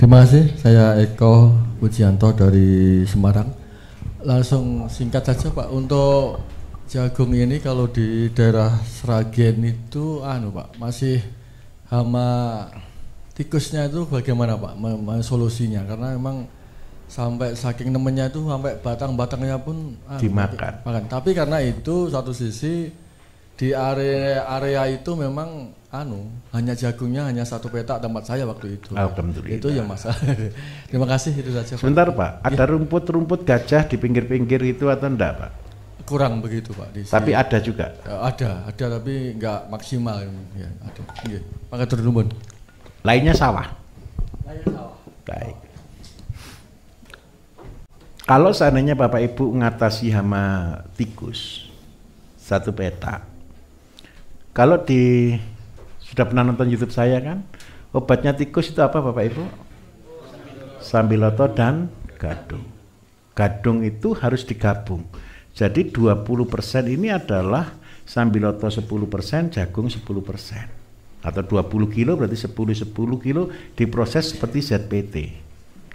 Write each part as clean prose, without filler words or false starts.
Terima kasih, saya Eko Pujianto dari Semarang. Langsung singkat saja Pak, untuk jagung ini kalau di daerah Sragen itu Pak, masih hama tikusnya itu bagaimana Pak solusinya? Karena memang sampai saking nemennya itu sampai batang-batangnya pun dimakan. Tapi karena itu satu sisi di area itu memang hanya jagungnya hanya satu petak tempat saya waktu itu. Alhamdulillah. Itu ya masalah. Terima kasih, itu saja. Sebentar Pak, ada rumput-rumput gajah di pinggir-pinggir itu atau enggak Pak? Kurang begitu Pak. Tapi ada juga? Ada tapi enggak maksimal. Ya, ada. Pakai turun. Lainnya sawah? Lainnya sawah. Baik. Kalau seandainya Bapak Ibu mengatasi hama tikus satu petak, kalau sudah pernah nonton YouTube saya kan, obatnya tikus itu apa Bapak Ibu? Sambiloto dan gadung. Gadung itu harus digabung. Jadi 20% ini adalah sambiloto 10%, jagung 10%. Atau 20 kilo berarti 10 kilo diproses seperti ZPT.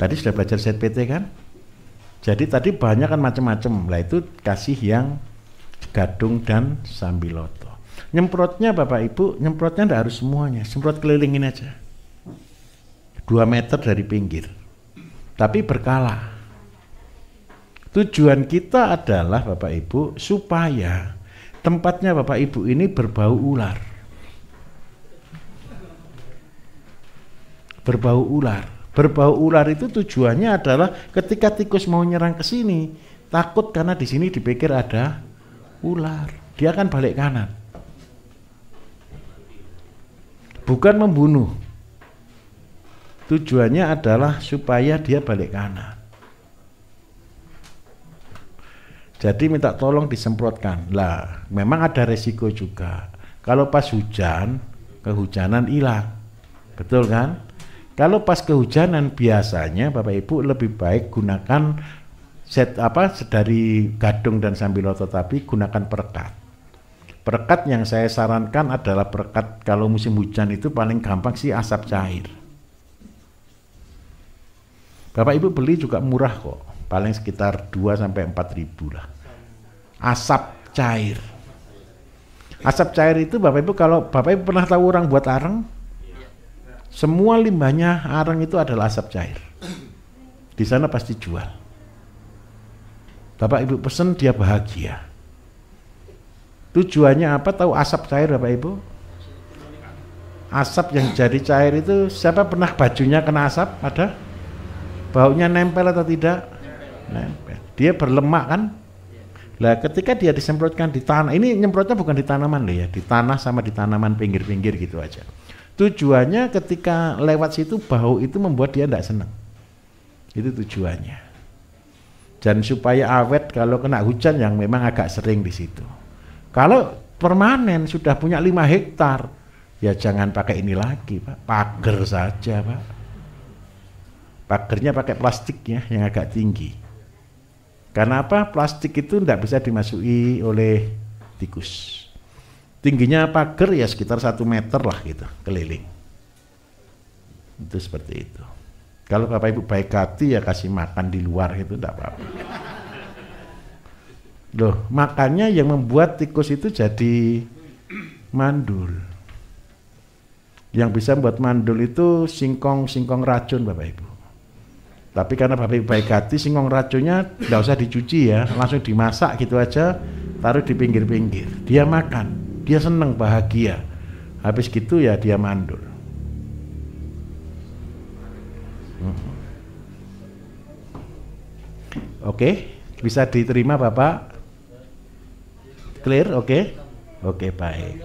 Tadi sudah belajar ZPT kan? Jadi tadi banyak kan macam-macam. Lah itu kasih yang gadung dan sambiloto. Nyemprotnya Bapak Ibu, nyemprotnya enggak harus semuanya, semprot kelilingin aja 2 meter dari pinggir, tapi berkala. Tujuan kita adalah Bapak Ibu supaya tempatnya Bapak Ibu ini berbau ular. Berbau ular itu tujuannya adalah ketika tikus mau nyerang ke sini, takut karena di sini dipikir ada ular, dia akan balik kanan. Bukan membunuh. Tujuannya adalah supaya dia balik kanan. Jadi minta tolong disemprotkan. Lah, memang ada resiko juga. Kalau pas hujan, kehujanan hilang. Betul kan? Kalau pas kehujanan biasanya Bapak Ibu lebih baik gunakan dari gadung dan sambiloto, tapi gunakan perekat. Perekat yang saya sarankan adalah perekat kalau musim hujan itu paling gampang sih asap cair. Bapak Ibu beli juga murah kok, paling sekitar 2-4 ribu lah. Asap cair. Asap cair itu Bapak Ibu, kalau Bapak Ibu pernah tahu orang buat areng, semua limbahnya areng itu adalah asap cair. Di sana pasti jual. Bapak Ibu pesen, dia bahagia. Tujuannya apa? Tahu asap cair Bapak Ibu? Asap yang jadi cair itu, siapa pernah bajunya kena asap? Ada? Baunya nempel atau tidak? Nempel. Dia berlemak kan? Lah ketika dia disemprotkan di tanah, ini nyemprotnya bukan di tanaman loh ya, di tanah sama di tanaman pinggir-pinggir gitu aja. Tujuannya ketika lewat situ bau itu membuat dia tidak senang. Itu tujuannya. Dan supaya awet kalau kena hujan yang memang agak sering di situ. Kalau permanen sudah punya 5 hektar, ya jangan pakai ini lagi Pak, pagar saja Pak. Pagarnya pakai plastik ya, yang agak tinggi. Karena apa? Plastik itu tidak bisa dimasuki oleh tikus. Tingginya pagar ya sekitar 1 meter lah gitu, keliling. Itu seperti itu. Kalau Bapak Ibu baik hati ya kasih makan di luar itu tidak apa-apa. Loh, makannya yang membuat tikus itu jadi mandul. Yang bisa membuat mandul itu singkong racun Bapak Ibu. Tapi karena Bapak Ibu baik hati, singkong racunnya tidak usah dicuci ya, langsung dimasak gitu aja, taruh di pinggir-pinggir. Dia makan, dia senang, bahagia. Habis gitu ya dia mandul. Oke, bisa diterima Bapak? Clear, oke? Oke, baik.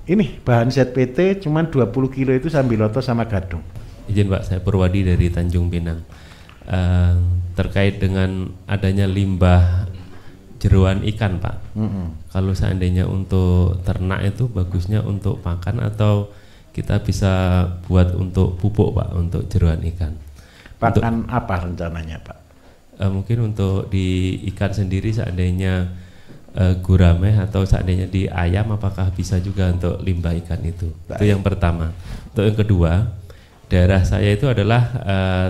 Ini bahan ZPT cuman 20 kilo itu sambiloto sama gadung. Izin Pak, saya Purwadi dari Tanjung Pinang. Terkait dengan adanya limbah jeroan ikan Pak. Kalau seandainya untuk ternak itu bagusnya untuk pakan atau kita bisa buat untuk pupuk Pak, untuk jeroan ikan. Pakan apa rencananya Pak? Mungkin untuk di ikan sendiri seandainya gurame atau seandainya di ayam, apakah bisa juga untuk limbah ikan itu? Baik. Itu yang pertama. Untuk yang kedua, daerah saya itu adalah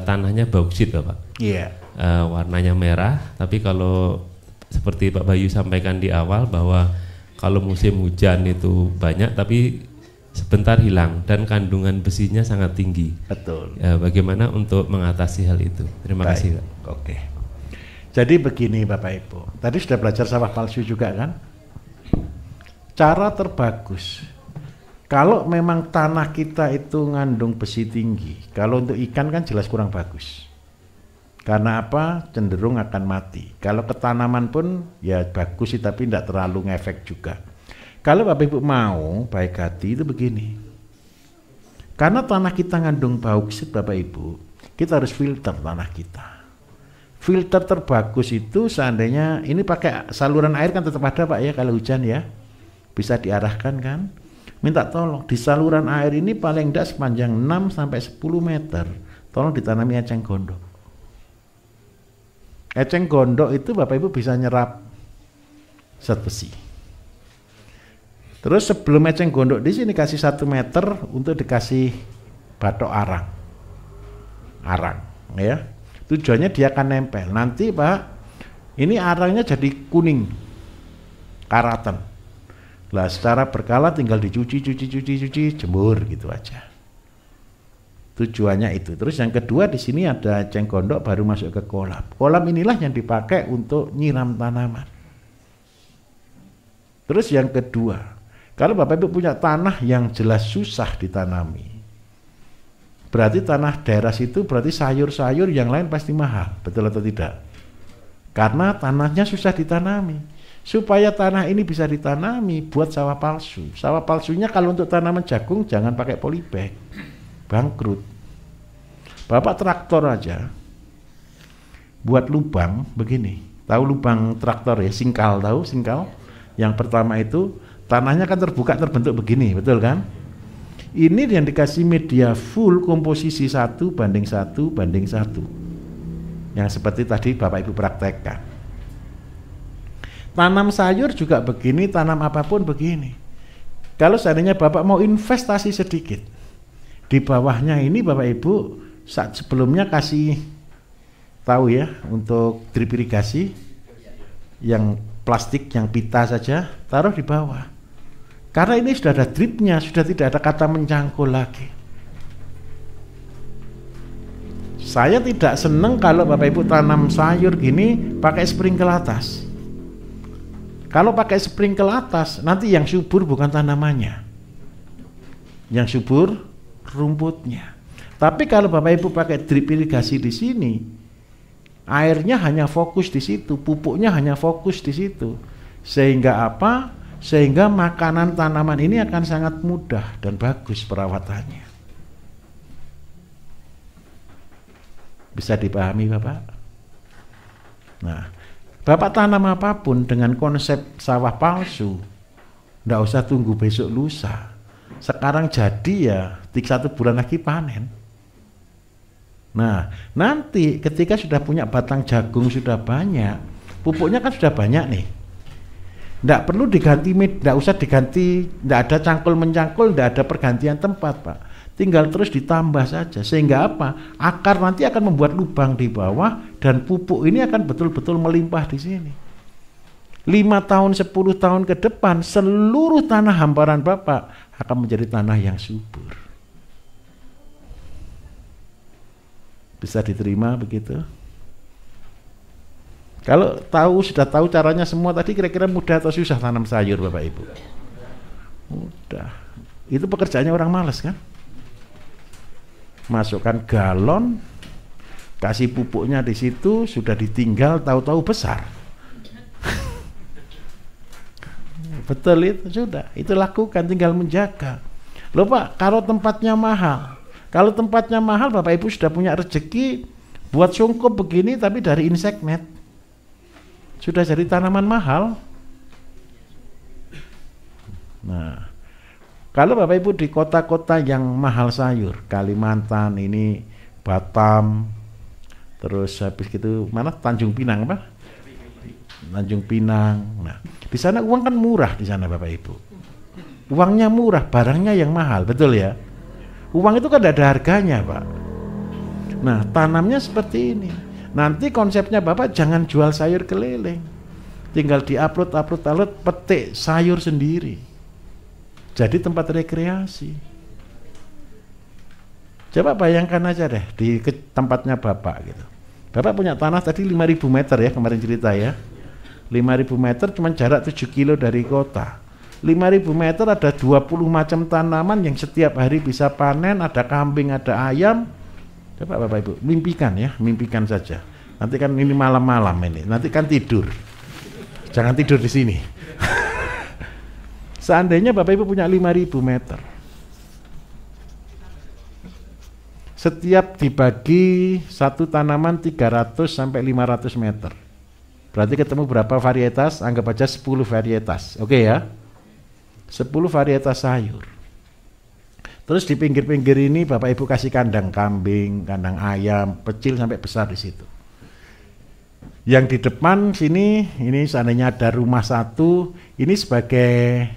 tanahnya bauksit Bapak. Iya. Warnanya merah, tapi kalau seperti Pak Bayu sampaikan di awal bahwa kalau musim hujan itu banyak tapi sebentar hilang dan kandungan besinya sangat tinggi. Betul. Bagaimana untuk mengatasi hal itu? Terima kasih Pak. Oke. Jadi begini Bapak Ibu, tadi sudah belajar sawah palsu juga kan? Cara terbagus, kalau memang tanah kita itu ngandung besi tinggi, kalau untuk ikan kan jelas kurang bagus. Karena apa? Cenderung akan mati. Kalau ke tanaman pun ya bagus sih, tapi tidak terlalu ngefek juga. Kalau Bapak Ibu mau baik hati itu begini. Karena tanah kita ngandung bauksit Bapak Ibu, kita harus filter tanah kita. Filter terbagus itu seandainya ini pakai saluran air kan tetap ada Pak ya kalau hujan ya. Bisa diarahkan kan? Minta tolong di saluran air ini paling tidak sepanjang 6 sampai 10 meter. Tolong ditanami eceng gondok. Eceng gondok itu Bapak Ibu bisa nyerap zat besi. Terus sebelum eceng gondok di sini kasih 1 meter untuk dikasih batok arang. Arang ya. Tujuannya dia akan nempel. Nanti Pak, ini arangnya jadi kuning. Karatan. Lah secara berkala tinggal dicuci, jemur gitu aja. Tujuannya itu. Terus yang kedua di sini ada eceng gondok baru masuk ke kolam. Kolam inilah yang dipakai untuk nyiram tanaman. Terus yang kedua, kalau Bapak Ibu punya tanah yang jelas susah ditanami, berarti tanah daerah situ berarti sayur-sayur yang lain pasti mahal, betul atau tidak? Karena tanahnya susah ditanami. Supaya tanah ini bisa ditanami, buat sawah palsu. Sawah palsunya kalau untuk tanaman jagung jangan pakai polybag. Bangkrut. Bapak traktor aja buat lubang begini, tahu lubang traktor ya, singkal, tahu singkal? Yang pertama itu tanahnya kan terbuka terbentuk begini, betul kan? Ini yang dikasih media full komposisi 1:1:1 yang seperti tadi Bapak Ibu praktekkan. Tanam sayur juga begini, tanam apapun begini. Kalau seandainya Bapak mau investasi sedikit, di bawahnya ini Bapak Ibu saat sebelumnya kasih tahu ya untuk drip irigasi yang plastik yang pita saja taruh di bawah. Karena ini sudah ada dripnya, sudah tidak ada kata mencangkul lagi. Saya tidak senang kalau Bapak Ibu tanam sayur gini pakai sprinkle atas. Kalau pakai sprinkle atas nanti yang subur bukan tanamannya, yang subur rumputnya. Tapi kalau Bapak Ibu pakai drip irigasi di sini, airnya hanya fokus di situ, pupuknya hanya fokus di situ. Sehingga apa? Sehingga makanan tanaman ini akan sangat mudah dan bagus perawatannya. Bisa dipahami Bapak? Nah, Bapak tanam apapun dengan konsep sawah palsu, nggak usah tunggu besok lusa. Sekarang jadi ya, 1 bulan lagi panen. Nah, nanti ketika sudah punya batang jagung sudah banyak, pupuknya kan sudah banyak nih. Nggak perlu diganti, nggak usah diganti, nggak ada cangkul-mencangkul, nggak ada pergantian tempat Pak. Tinggal terus ditambah saja. Sehingga apa? Akar nanti akan membuat lubang di bawah dan pupuk ini akan betul-betul melimpah di sini. 5 tahun, 10 tahun ke depan, seluruh tanah hamparan Bapak akan menjadi tanah yang subur. Bisa diterima begitu? Kalau sudah tahu caranya semua tadi, kira-kira mudah atau susah tanam sayur Bapak Ibu? Mudah. Itu pekerjaannya orang malas kan? Masukkan galon, kasih pupuknya di situ, sudah ditinggal tahu-tahu besar. Betul itu sudah, itu lakukan, tinggal menjaga. Loh Pak, kalau tempatnya mahal, Bapak Ibu sudah punya rezeki buat sungkup begini tapi dari insect net. Sudah jadi tanaman mahal. Nah, kalau Bapak Ibu di kota-kota yang mahal sayur, Kalimantan ini, Batam, terus habis gitu mana Tanjung Pinang apa? Tanjung Pinang. Nah, di sana uang kan murah di sana Bapak Ibu. Uangnya murah, barangnya yang mahal, betul ya? Uang itu kan tidak ada harganya, Pak. Nah, tanamnya seperti ini. Nanti konsepnya Bapak jangan jual sayur keliling. Tinggal di-upload, petik sayur sendiri. Jadi tempat rekreasi. Coba bayangkan aja deh di tempatnya Bapak gitu. Bapak punya tanah tadi 5.000 meter ya, kemarin cerita ya. 5.000 meter cuma jarak 7 kilo dari kota. 5.000 meter ada 20 macam tanaman yang setiap hari bisa panen, ada kambing, ada ayam. Coba Bapak Ibu, mimpikan ya, mimpikan saja. Nanti kan ini malam-malam ini, nanti kan tidur. Jangan tidur di sini. Seandainya Bapak Ibu punya 5.000 meter. Setiap dibagi satu tanaman 300 sampai 500 meter. Berarti ketemu berapa varietas? Anggap aja 10 varietas. Oke ya? 10 varietas sayur. Terus di pinggir-pinggir ini Bapak Ibu kasih kandang kambing, kandang ayam, kecil sampai besar di situ. Yang di depan sini, ini seandainya ada rumah satu, ini sebagai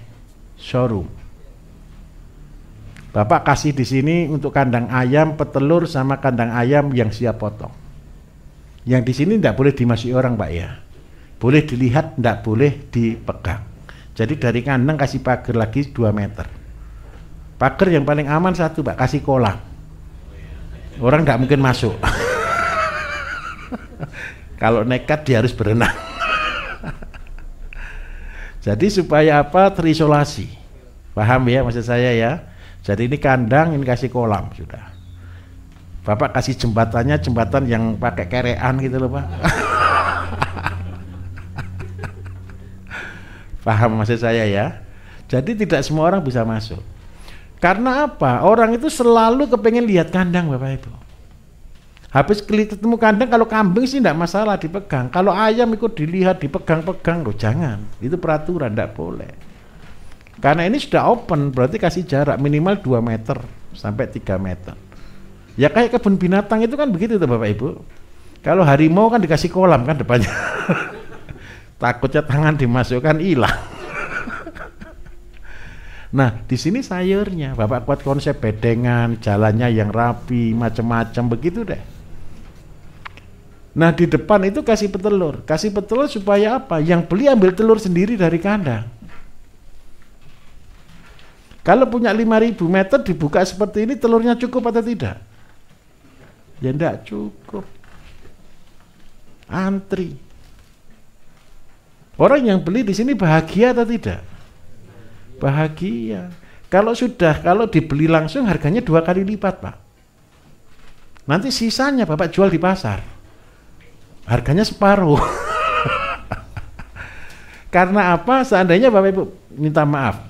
showroom. Bapak kasih di sini untuk kandang ayam, petelur sama kandang ayam yang siap potong. Yang di sini tidak boleh dimasuki orang, Pak ya. Boleh dilihat, tidak boleh dipegang. Jadi dari kandang kasih pagar lagi 2 meter. Pagar yang paling aman satu, Pak, kasih kolam. Orang tidak mungkin masuk. Kalau nekat dia harus berenang. Jadi supaya apa? Terisolasi. Paham ya maksud saya ya? Jadi ini kandang, ini kasih kolam sudah. Bapak kasih jembatannya, jembatan yang pakai kerean gitu loh, Pak. Paham maksud saya ya? Jadi tidak semua orang bisa masuk. Karena apa? Orang itu selalu kepengen lihat kandang, Bapak Ibu. Habis ketemu kandang, kalau kambing sih tidak masalah dipegang. Kalau ayam ikut dilihat, dipegang-pegang, loh jangan. Itu peraturan, tidak boleh. Karena ini sudah open, berarti kasih jarak minimal 2 meter sampai 3 meter. Ya kayak kebun binatang itu kan begitu tuh Bapak Ibu. Kalau harimau kan dikasih kolam kan depannya. Takutnya tangan dimasukkan hilang. Nah di sini sayurnya Bapak buat konsep bedengan, jalannya yang rapi, macam-macam begitu deh. Nah di depan itu kasih petelur supaya apa? Yang beli ambil telur sendiri dari kandang. Kalau punya 5.000 meter dibuka seperti ini, telurnya cukup atau tidak? Ya enggak cukup. Antri. Orang yang beli di sini bahagia atau tidak? Bahagia. Kalau dibeli langsung harganya 2 kali lipat, Pak. Nanti sisanya Bapak jual di pasar. Harganya separuh. Karena apa? Seandainya Bapak Ibu minta maaf,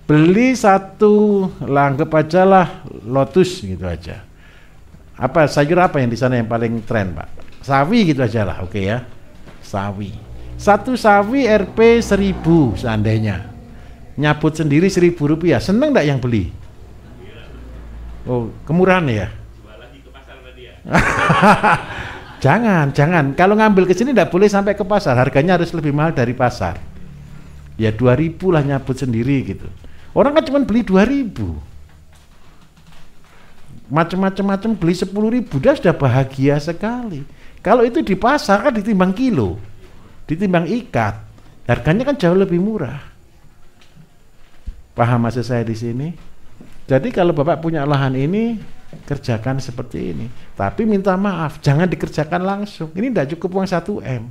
beli satu, anggap aja lah lotus gitu aja. Apa sayur apa yang di sana yang paling tren, Pak? Sawi gitu aja lah, oke ya. Sawi. Satu sawi Rp 1.000 seandainya. Nyabut sendiri Rp1.000. Seneng enggak yang beli? Oh, kemurahan ya? Jangan. Kalau ngambil ke sini enggak boleh sampai ke pasar. Harganya harus lebih mahal dari pasar. Ya 2.000 lah nyabut sendiri gitu. Orang kan cuma beli 2.000. Macam-macam beli 10.000 dia sudah bahagia sekali. Kalau itu di pasar kan ditimbang kilo, ditimbang ikat, harganya kan jauh lebih murah. Paham maksud saya di sini? Jadi kalau Bapak punya lahan ini, kerjakan seperti ini. Tapi minta maaf, jangan dikerjakan langsung. Ini tidak cukup uang 1 M.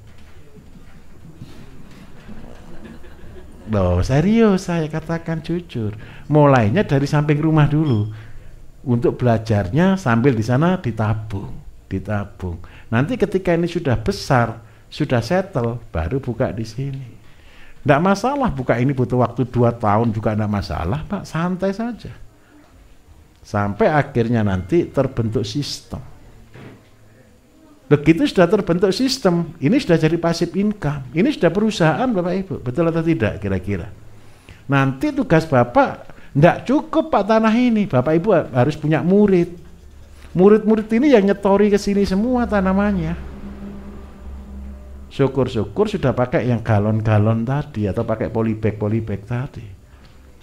Loh, serius saya katakan jujur. Mulainya dari samping rumah dulu. Untuk belajarnya sambil di sana ditabung. Nanti ketika ini sudah besar, sudah settle, baru buka di sini. Tidak masalah buka ini butuh waktu 2 tahun juga tidak masalah, Pak. Santai saja. Sampai akhirnya nanti terbentuk sistem. Begitu sudah terbentuk sistem, ini sudah jadi passive income. Ini sudah perusahaan Bapak Ibu, betul atau tidak kira-kira? Nanti tugas Bapak tidak cukup Pak tanah ini, Bapak Ibu harus punya murid. Murid-murid ini yang nyetori ke sini semua tanamannya. Syukur-syukur sudah pakai yang galon-galon tadi atau pakai polybag tadi.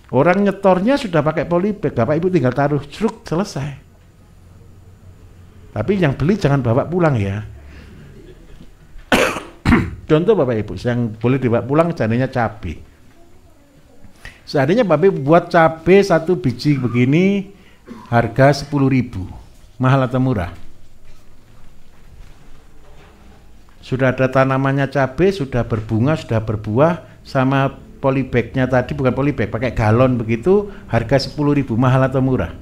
Orang nyetornya sudah pakai polybag, Bapak Ibu tinggal taruh, cruk, selesai. Tapi yang beli jangan bawa pulang ya. Contoh Bapak Ibu, yang boleh dibawa pulang seandainya cabai. Seandainya Bapak Ibu buat cabai 1 biji begini harga 10.000, mahal atau murah? Sudah ada tanamannya cabai, sudah berbunga, sudah berbuah, sama polybagnya tadi, bukan polybag, pakai galon begitu, harga 10.000, mahal atau murah?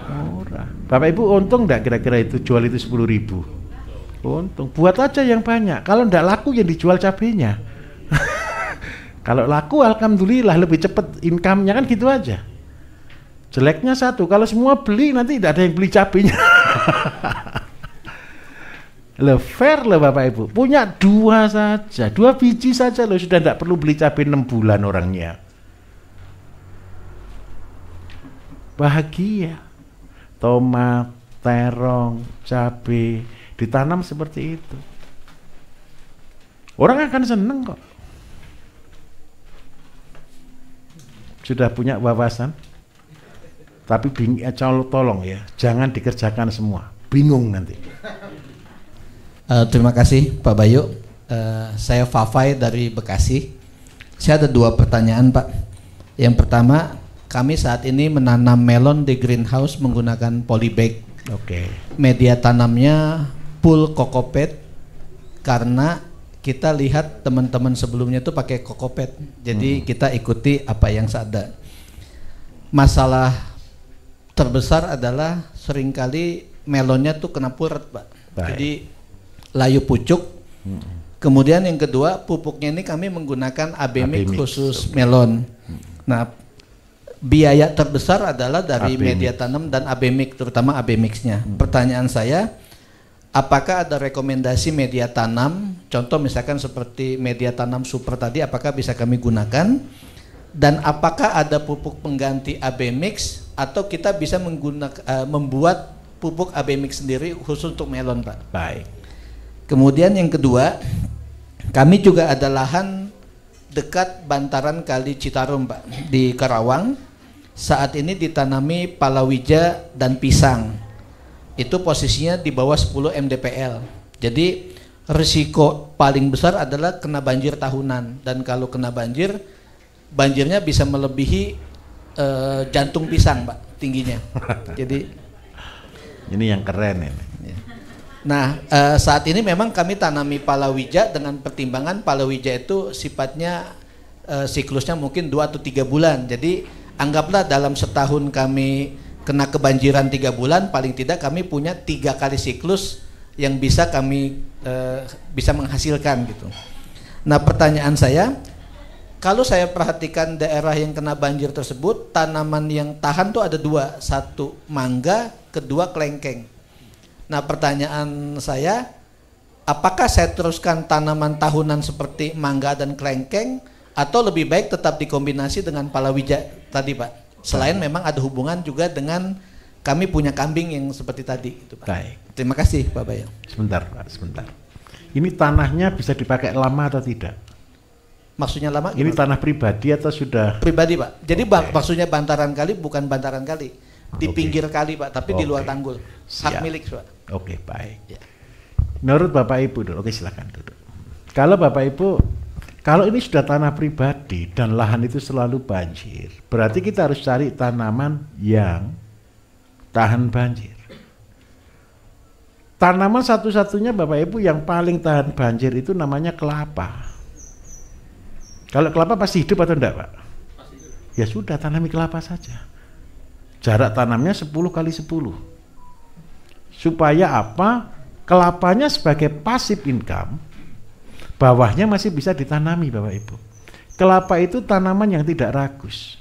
Murah. Bapak Ibu untung enggak kira-kira itu jual itu 10.000? Untung. Buat aja yang banyak. Kalau enggak laku yang dijual cabenya. Kalau laku alhamdulillah lebih cepat income-nya, kan gitu aja. Jeleknya satu, kalau semua beli nanti tidak ada yang beli cabenya. Loh, fair loh Bapak Ibu, punya 2 saja, 2 biji saja loh, sudah tidak perlu beli cabai 6 bulan orangnya. Bahagia. Tomat, terong, cabai ditanam seperti itu. Orang akan seneng kok. Sudah punya wawasan. Tapi tolong ya, jangan dikerjakan semua. Bingung nanti. Terima kasih Pak Bayu. Saya Fafai dari Bekasi. Saya ada 2 pertanyaan Pak. Yang pertama, kami saat ini menanam melon di greenhouse menggunakan polybag. Oke. Media tanamnya full kokopet karena kita lihat teman-teman sebelumnya itu pakai kokopet. Jadi kita ikuti apa yang ada. Masalah terbesar adalah seringkali melonnya tuh kena puret Pak. Baik. Jadi layu pucuk. Kemudian yang kedua, pupuknya ini kami menggunakan AB Mix khusus melon. Nah, biaya terbesar adalah dari media tanam dan AB Mix, terutama AB Mix-nya. Pertanyaan saya, apakah ada rekomendasi media tanam, contoh misalkan seperti media tanam super tadi, apakah bisa kami gunakan? Dan apakah ada pupuk pengganti AB Mix atau kita bisa membuat pupuk AB Mix sendiri khusus untuk melon Pak? Baik. Kemudian yang kedua, kami juga ada lahan dekat bantaran Kali Citarum Pak, di Karawang. Saat ini ditanami palawija dan pisang. Itu posisinya di bawah 10 mdpl. Jadi risiko paling besar adalah kena banjir tahunan. Dan kalau kena banjir, banjirnya bisa melebihi jantung pisang Pak, tingginya. Jadi ini yang keren ini. Nah, saat ini memang kami tanami palawija dengan pertimbangan palawija itu sifatnya siklusnya mungkin 2 atau 3 bulan. Jadi anggaplah dalam setahun kami kena kebanjiran 3 bulan, paling tidak kami punya 3 kali siklus yang bisa kami bisa menghasilkan gitu. Nah, pertanyaan saya, kalau saya perhatikan daerah yang kena banjir tersebut, tanaman yang tahan tuh ada 2, 1 mangga, kedua kelengkeng. Nah, pertanyaan saya, apakah saya teruskan tanaman tahunan seperti mangga dan kelengkeng atau lebih baik tetap dikombinasi dengan palawija tadi Pak? Selain memang ada hubungan juga dengan kami punya kambing yang seperti tadi itu Pak. Baik. Terima kasih Pak Bayu. Sebentar Pak, sebentar. Ini tanahnya bisa dipakai lama atau tidak? Maksudnya lama? Ini gimana? tanah pribadi atau sudah? Pribadi Pak. Jadi maksudnya bantaran kali bukan bantaran kali, di pinggir kali Pak, tapi di luar tanggul. Hak milik Pak. Oke, baik. Ya. Menurut Bapak Ibu dulu, oke silakan duduk. Kalau Bapak Ibu, kalau ini sudah tanah pribadi dan lahan itu selalu banjir, berarti kita harus cari tanaman yang tahan banjir. Tanaman satu-satunya Bapak Ibu yang paling tahan banjir itu namanya kelapa. Kalau kelapa pasti hidup atau enggak Pak? Ya sudah, tanami kelapa saja. Jarak tanamnya 10 kali 10. Supaya apa? Kelapanya sebagai passive income, bawahnya masih bisa ditanami Bapak Ibu. Kelapa itu tanaman yang tidak ragus.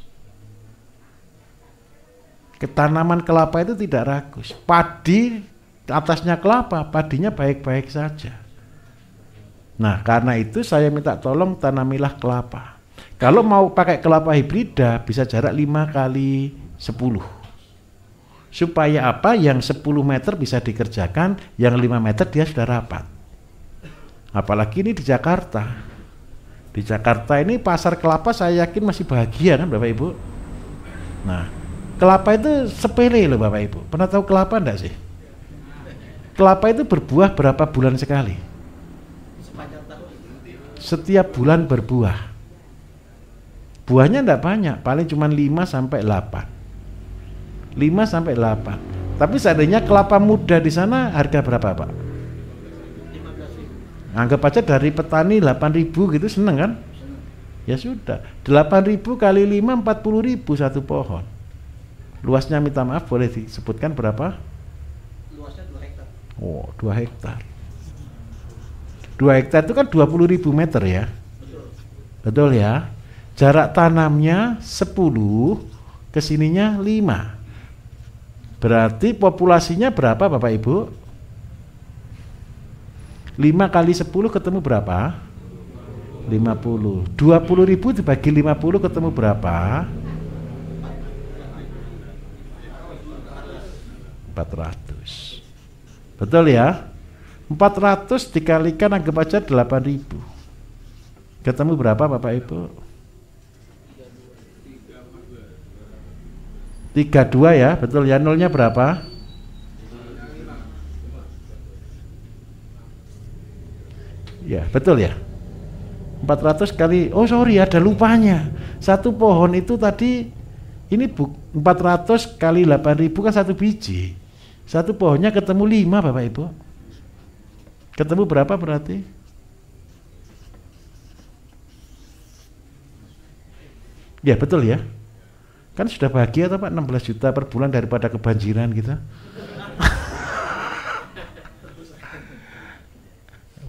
Tanaman kelapa itu tidak ragus. Padi atasnya kelapa, padinya baik-baik saja. Nah, karena itu saya minta tolong tanamilah kelapa. Kalau mau pakai kelapa hibrida bisa jarak 5 kali 10. Supaya apa? Yang 10 meter bisa dikerjakan, yang 5 meter dia sudah rapat. Apalagi ini di Jakarta. Di Jakarta ini pasar kelapa saya yakin masih bahagia kan Bapak Ibu? Nah, kelapa itu sepele loh Bapak Ibu. Pernah tahu kelapa enggak sih? Kelapa itu berbuah berapa bulan sekali? Setiap bulan berbuah. Buahnya enggak banyak, paling cuma 5 sampai 8. 5 sampai 8. Tapi seandainya kelapa muda di sana harga berapa, Pak? 15.000. Anggap aja dari petani 8.000 gitu, seneng kan? Ya sudah, 8.000 kali 5 40.000 satu pohon. Luasnya minta maaf boleh disebutkan berapa? Luasnya 2 hektar. Oh, 2 hektar. 2 hektar itu kan 20.000 meter ya. Betul ya. Jarak tanamnya 10, kesininya 5. Berarti populasinya berapa Bapak Ibu? 5 kali 10 ketemu berapa? 50. 20.000 dibagi 50 ketemu berapa? 400. Betul ya? 400 dikalikan anggap aja 8.000. Ketemu berapa Bapak Ibu? 32 ya, betul ya. Nolnya berapa? Ya, betul ya. 400 kali, oh sorry ada lupanya. Satu pohon itu tadi, ini 400 kali 8.000 kan satu biji. Satu pohonnya ketemu 5 Bapak Ibu. Ketemu berapa berarti? Ya betul ya. Kan sudah bahagia atau Pak, 16 juta per bulan daripada kebanjiran gitu.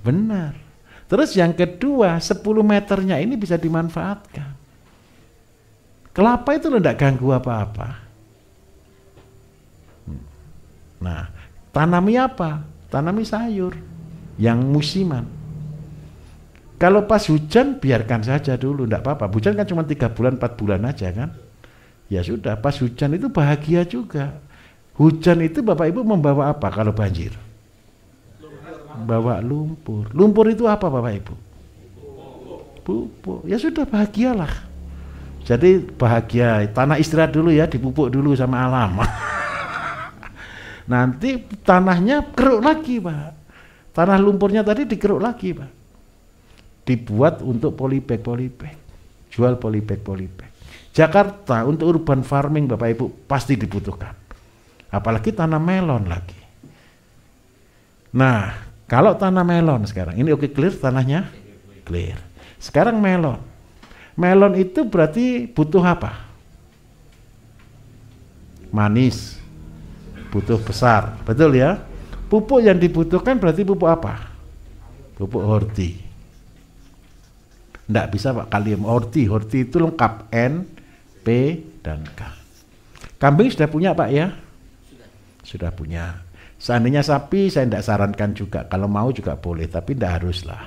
Benar. Terus yang kedua, 10 meternya ini bisa dimanfaatkan. Kelapa itu enggak ganggu apa-apa. Nah, tanami apa? Tanami sayur yang musiman. Kalau pas hujan biarkan saja dulu, enggak apa-apa. Hujan kan cuma 3 bulan, 4 bulan aja kan. Ya sudah, pas hujan itu bahagia juga. Hujan itu Bapak Ibu membawa apa kalau banjir? Bawa lumpur. Lumpur itu apa Bapak Ibu? Pupuk. Ya sudah, bahagialah. Jadi bahagia, tanah istirahat dulu ya, dipupuk dulu sama alam. Nanti tanahnya keruk lagi Pak. Tanah lumpurnya tadi dikeruk lagi Pak. Dibuat untuk polybag. Jual polybag. Jakarta untuk urban farming Bapak Ibu pasti dibutuhkan. Apalagi tanah melon lagi. Nah, kalau tanah melon sekarang, ini oke clear tanahnya? Clear. Sekarang melon. Melon itu berarti butuh apa? Manis. Butuh besar, betul ya? Pupuk yang dibutuhkan berarti pupuk apa? Pupuk horti. Nggak bisa Pak, kalium horti. Horti itu lengkap N, P, dan K. Kambing sudah punya Pak ya? Sudah punya. Seandainya sapi saya tidak sarankan juga, kalau mau juga boleh, tapi tidak haruslah.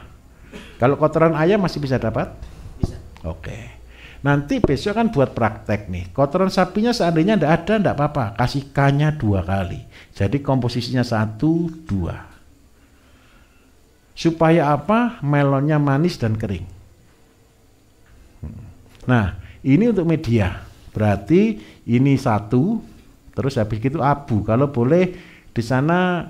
Kalau kotoran ayam masih bisa dapat? Bisa. Oke. Nanti besok kan buat praktek nih. Kotoran sapinya seandainya tidak ada, tidak apa-apa. Kasih K-nya 2 kali. Jadi komposisinya 1, 2. Supaya apa? Melonnya manis dan kering. Nah, ini untuk media. Berarti ini 1, terus habis itu abu. Kalau boleh di sana,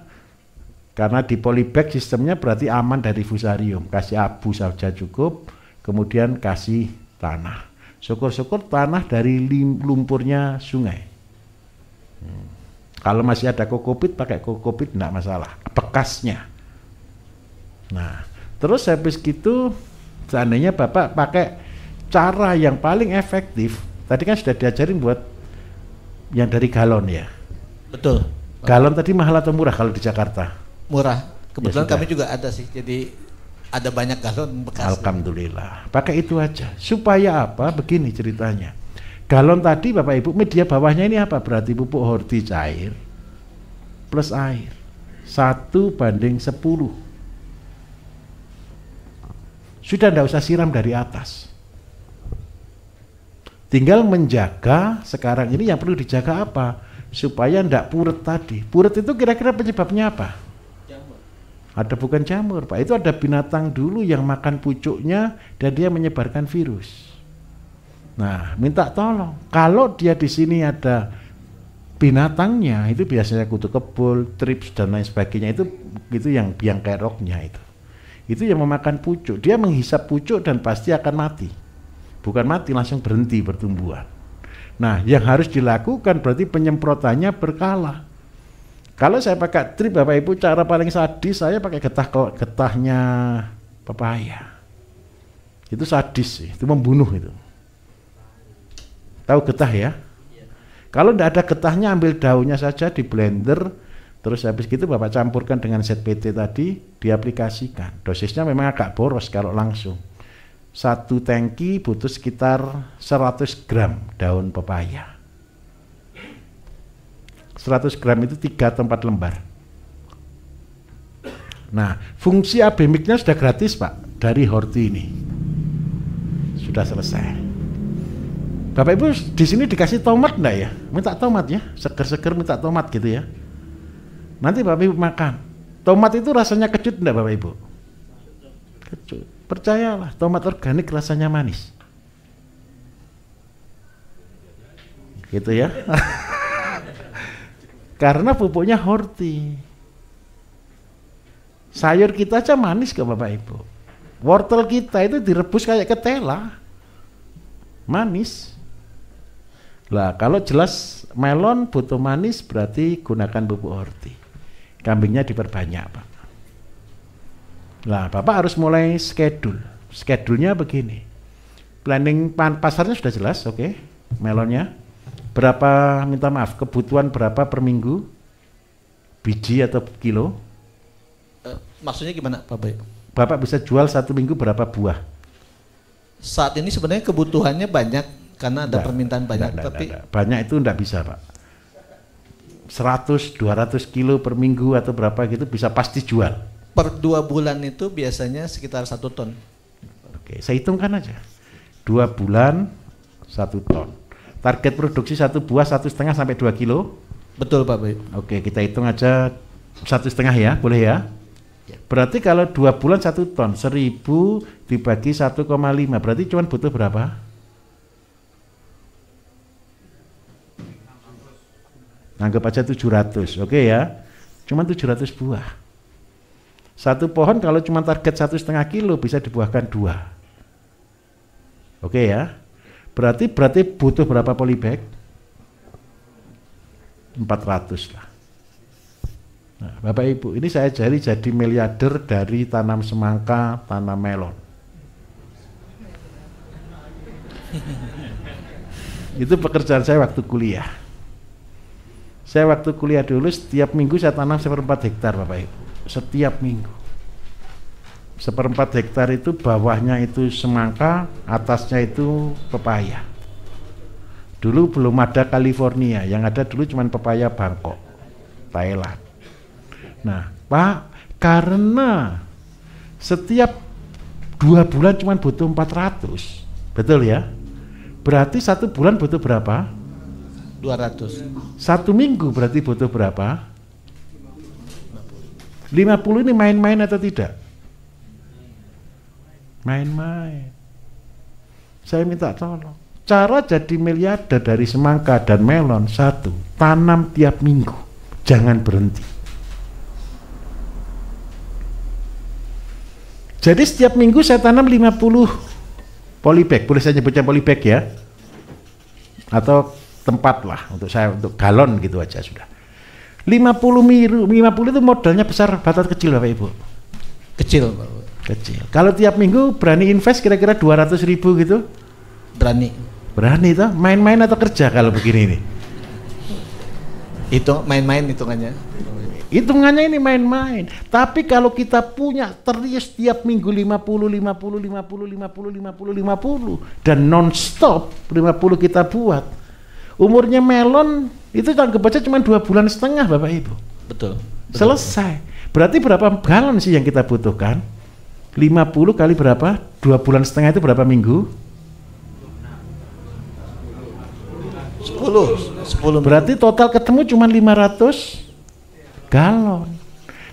karena di polybag sistemnya berarti aman dari fusarium. Kasih abu saja cukup, kemudian kasih tanah. Syukur-syukur tanah dari lumpurnya sungai. Kalau masih ada kokopit, pakai kokopit enggak masalah, bekasnya. Nah, terus habis gitu seandainya Bapak pakai cara yang paling efektif, tadi kan sudah diajarin buat yang dari galon ya. Betul. Galon tadi mahal atau murah kalau di Jakarta? Murah. Kebetulan Ya, kami juga ada sih. Jadi ada banyak galon bekas. Alhamdulillah. Pakai itu aja. Supaya apa? Begini ceritanya. Galon tadi Bapak Ibu, media bawahnya ini apa? Berarti pupuk horti cair plus air. 1:10. Sudah tidak usah siram dari atas. Tinggal menjaga. Sekarang ini yang perlu dijaga apa? Supaya tidak puret tadi. Puret itu kira-kira penyebabnya apa? Jamur. Ada bukan jamur Pak, itu ada binatang dulu yang makan pucuknya dan dia menyebarkan virus. Nah, minta tolong. Kalau dia di sini ada binatangnya, itu biasanya kutu kebul, trips dan lain sebagainya, itu yang biang keroknya itu. Itu yang memakan pucuk. Dia menghisap pucuk dan pasti akan mati. Bukan mati, langsung berhenti pertumbuhan. Nah, yang harus dilakukan berarti penyemprotannya berkala. Kalau saya pakai trip, Bapak Ibu, cara paling sadis saya pakai getahnya pepaya. Itu sadis sih, itu membunuh itu. Tahu getah ya? Kalau tidak ada getahnya, ambil daunnya saja di blender, terus habis gitu Bapak campurkan dengan ZPT tadi, diaplikasikan. Dosisnya memang agak boros kalau langsung. 1 tangki butuh sekitar 100 gram daun pepaya. 100 gram itu 3 atau 4 lembar. Nah, fungsi abemiknya sudah gratis Pak, dari Horti ini. Sudah selesai. Bapak Ibu di sini dikasih tomat enggak ya? Minta tomat ya, seger-seger minta tomat gitu ya. Nanti Bapak Ibu makan. Tomat itu rasanya kecut enggak Bapak Ibu? Kecut. Percayalah, tomat organik rasanya manis. Gitu ya. Karena pupuknya Horti. Sayur kita aja manis kok Bapak Ibu. Wortel kita itu direbus kayak ketela. Manis. Lah kalau jelas melon butuh manis berarti gunakan pupuk Horti. Kambingnya diperbanyak Pak. Lah Bapak harus mulai schedule. Schedule-nya begini. Planning pasarnya sudah jelas, oke. Melonnya berapa, minta maaf, kebutuhan berapa per minggu? Biji atau kilo? Maksudnya gimana Bapak? Bapak bisa jual 1 minggu berapa buah? Saat ini sebenarnya kebutuhannya banyak karena ada permintaan banyak, tapi banyak itu enggak bisa Pak. 100, 200 kilo per minggu atau berapa gitu bisa pasti jual. Per 2 bulan itu biasanya sekitar 1 ton. Oke, saya hitungkan aja. 2 bulan 1 ton. Target produksi 1 buah 1,5 sampai 2 kilo. Betul Pak Boy. Oke, kita hitung aja 1,5 ya, boleh ya? Berarti kalau 2 bulan 1 ton, 1.000 dibagi 1,5, berarti cuma butuh berapa? Anggap aja 700, oke ya? Cuma 700 buah. 1 pohon kalau cuma target 1,5 kilo bisa dibuahkan 2. Oke ya? Berarti butuh berapa polybag? 400 lah. Nah, Bapak Ibu, ini saya jadi miliarder dari tanam semangka, tanam melon. Itu pekerjaan saya waktu kuliah. Saya waktu kuliah dulu setiap minggu saya tanam 1/4 hektar Bapak Ibu. Setiap minggu. 1/4 hektar itu bawahnya itu semangka, atasnya itu pepaya. Dulu belum ada California, yang ada dulu cuma pepaya Bangkok, Thailand. Nah Pak, karena setiap 2 bulan cuma butuh 400, betul ya? Berarti 1 bulan butuh berapa? 200. 1 minggu berarti butuh berapa? 50 ini main-main atau tidak? Main-main. Saya minta tolong. Cara jadi miliarder dari semangka dan melon, 1, tanam tiap minggu, jangan berhenti. Jadi setiap minggu saya tanam 50 polybag, boleh saya nyebutnya polybag ya? Atau tempat lah, untuk saya, untuk galon gitu aja sudah. 50 itu modalnya besar, batas kecil Bapak Ibu? Kecil. Kecil. Kalau tiap minggu berani invest kira-kira 200.000 gitu? Berani toh? Main-main atau kerja kalau begini nih? Itu main-main hitungannya. Hitungannya ini main-main. Tapi kalau kita punya terus tiap minggu 50 dan non-stop 50 kita buat. Umurnya melon itu anggap aja cuma 2,5 bulan Bapak Ibu. Betul. Selesai. Berarti berapa galon sih yang kita butuhkan? 50 kali berapa? 2,5 bulan itu berapa minggu? 10. Berarti total ketemu cuma 500 galon.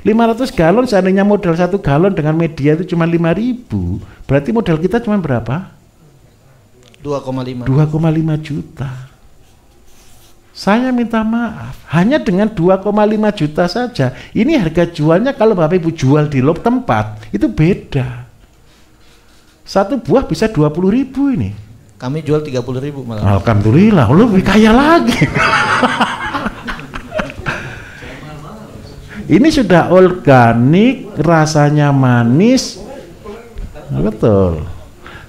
500 galon seandainya modal 1 galon dengan media itu cuma 5.000, berarti modal kita cuma berapa? 2,5 juta. Saya minta maaf, hanya dengan 2,5 juta saja. Ini harga jualnya kalau Bapak Ibu jual di lob tempat, itu beda. Satu buah bisa 20.000 ini. Kami jual 30.000 malah. Alhamdulillah, lebih kaya lagi. Ini sudah organik, rasanya manis. Betul.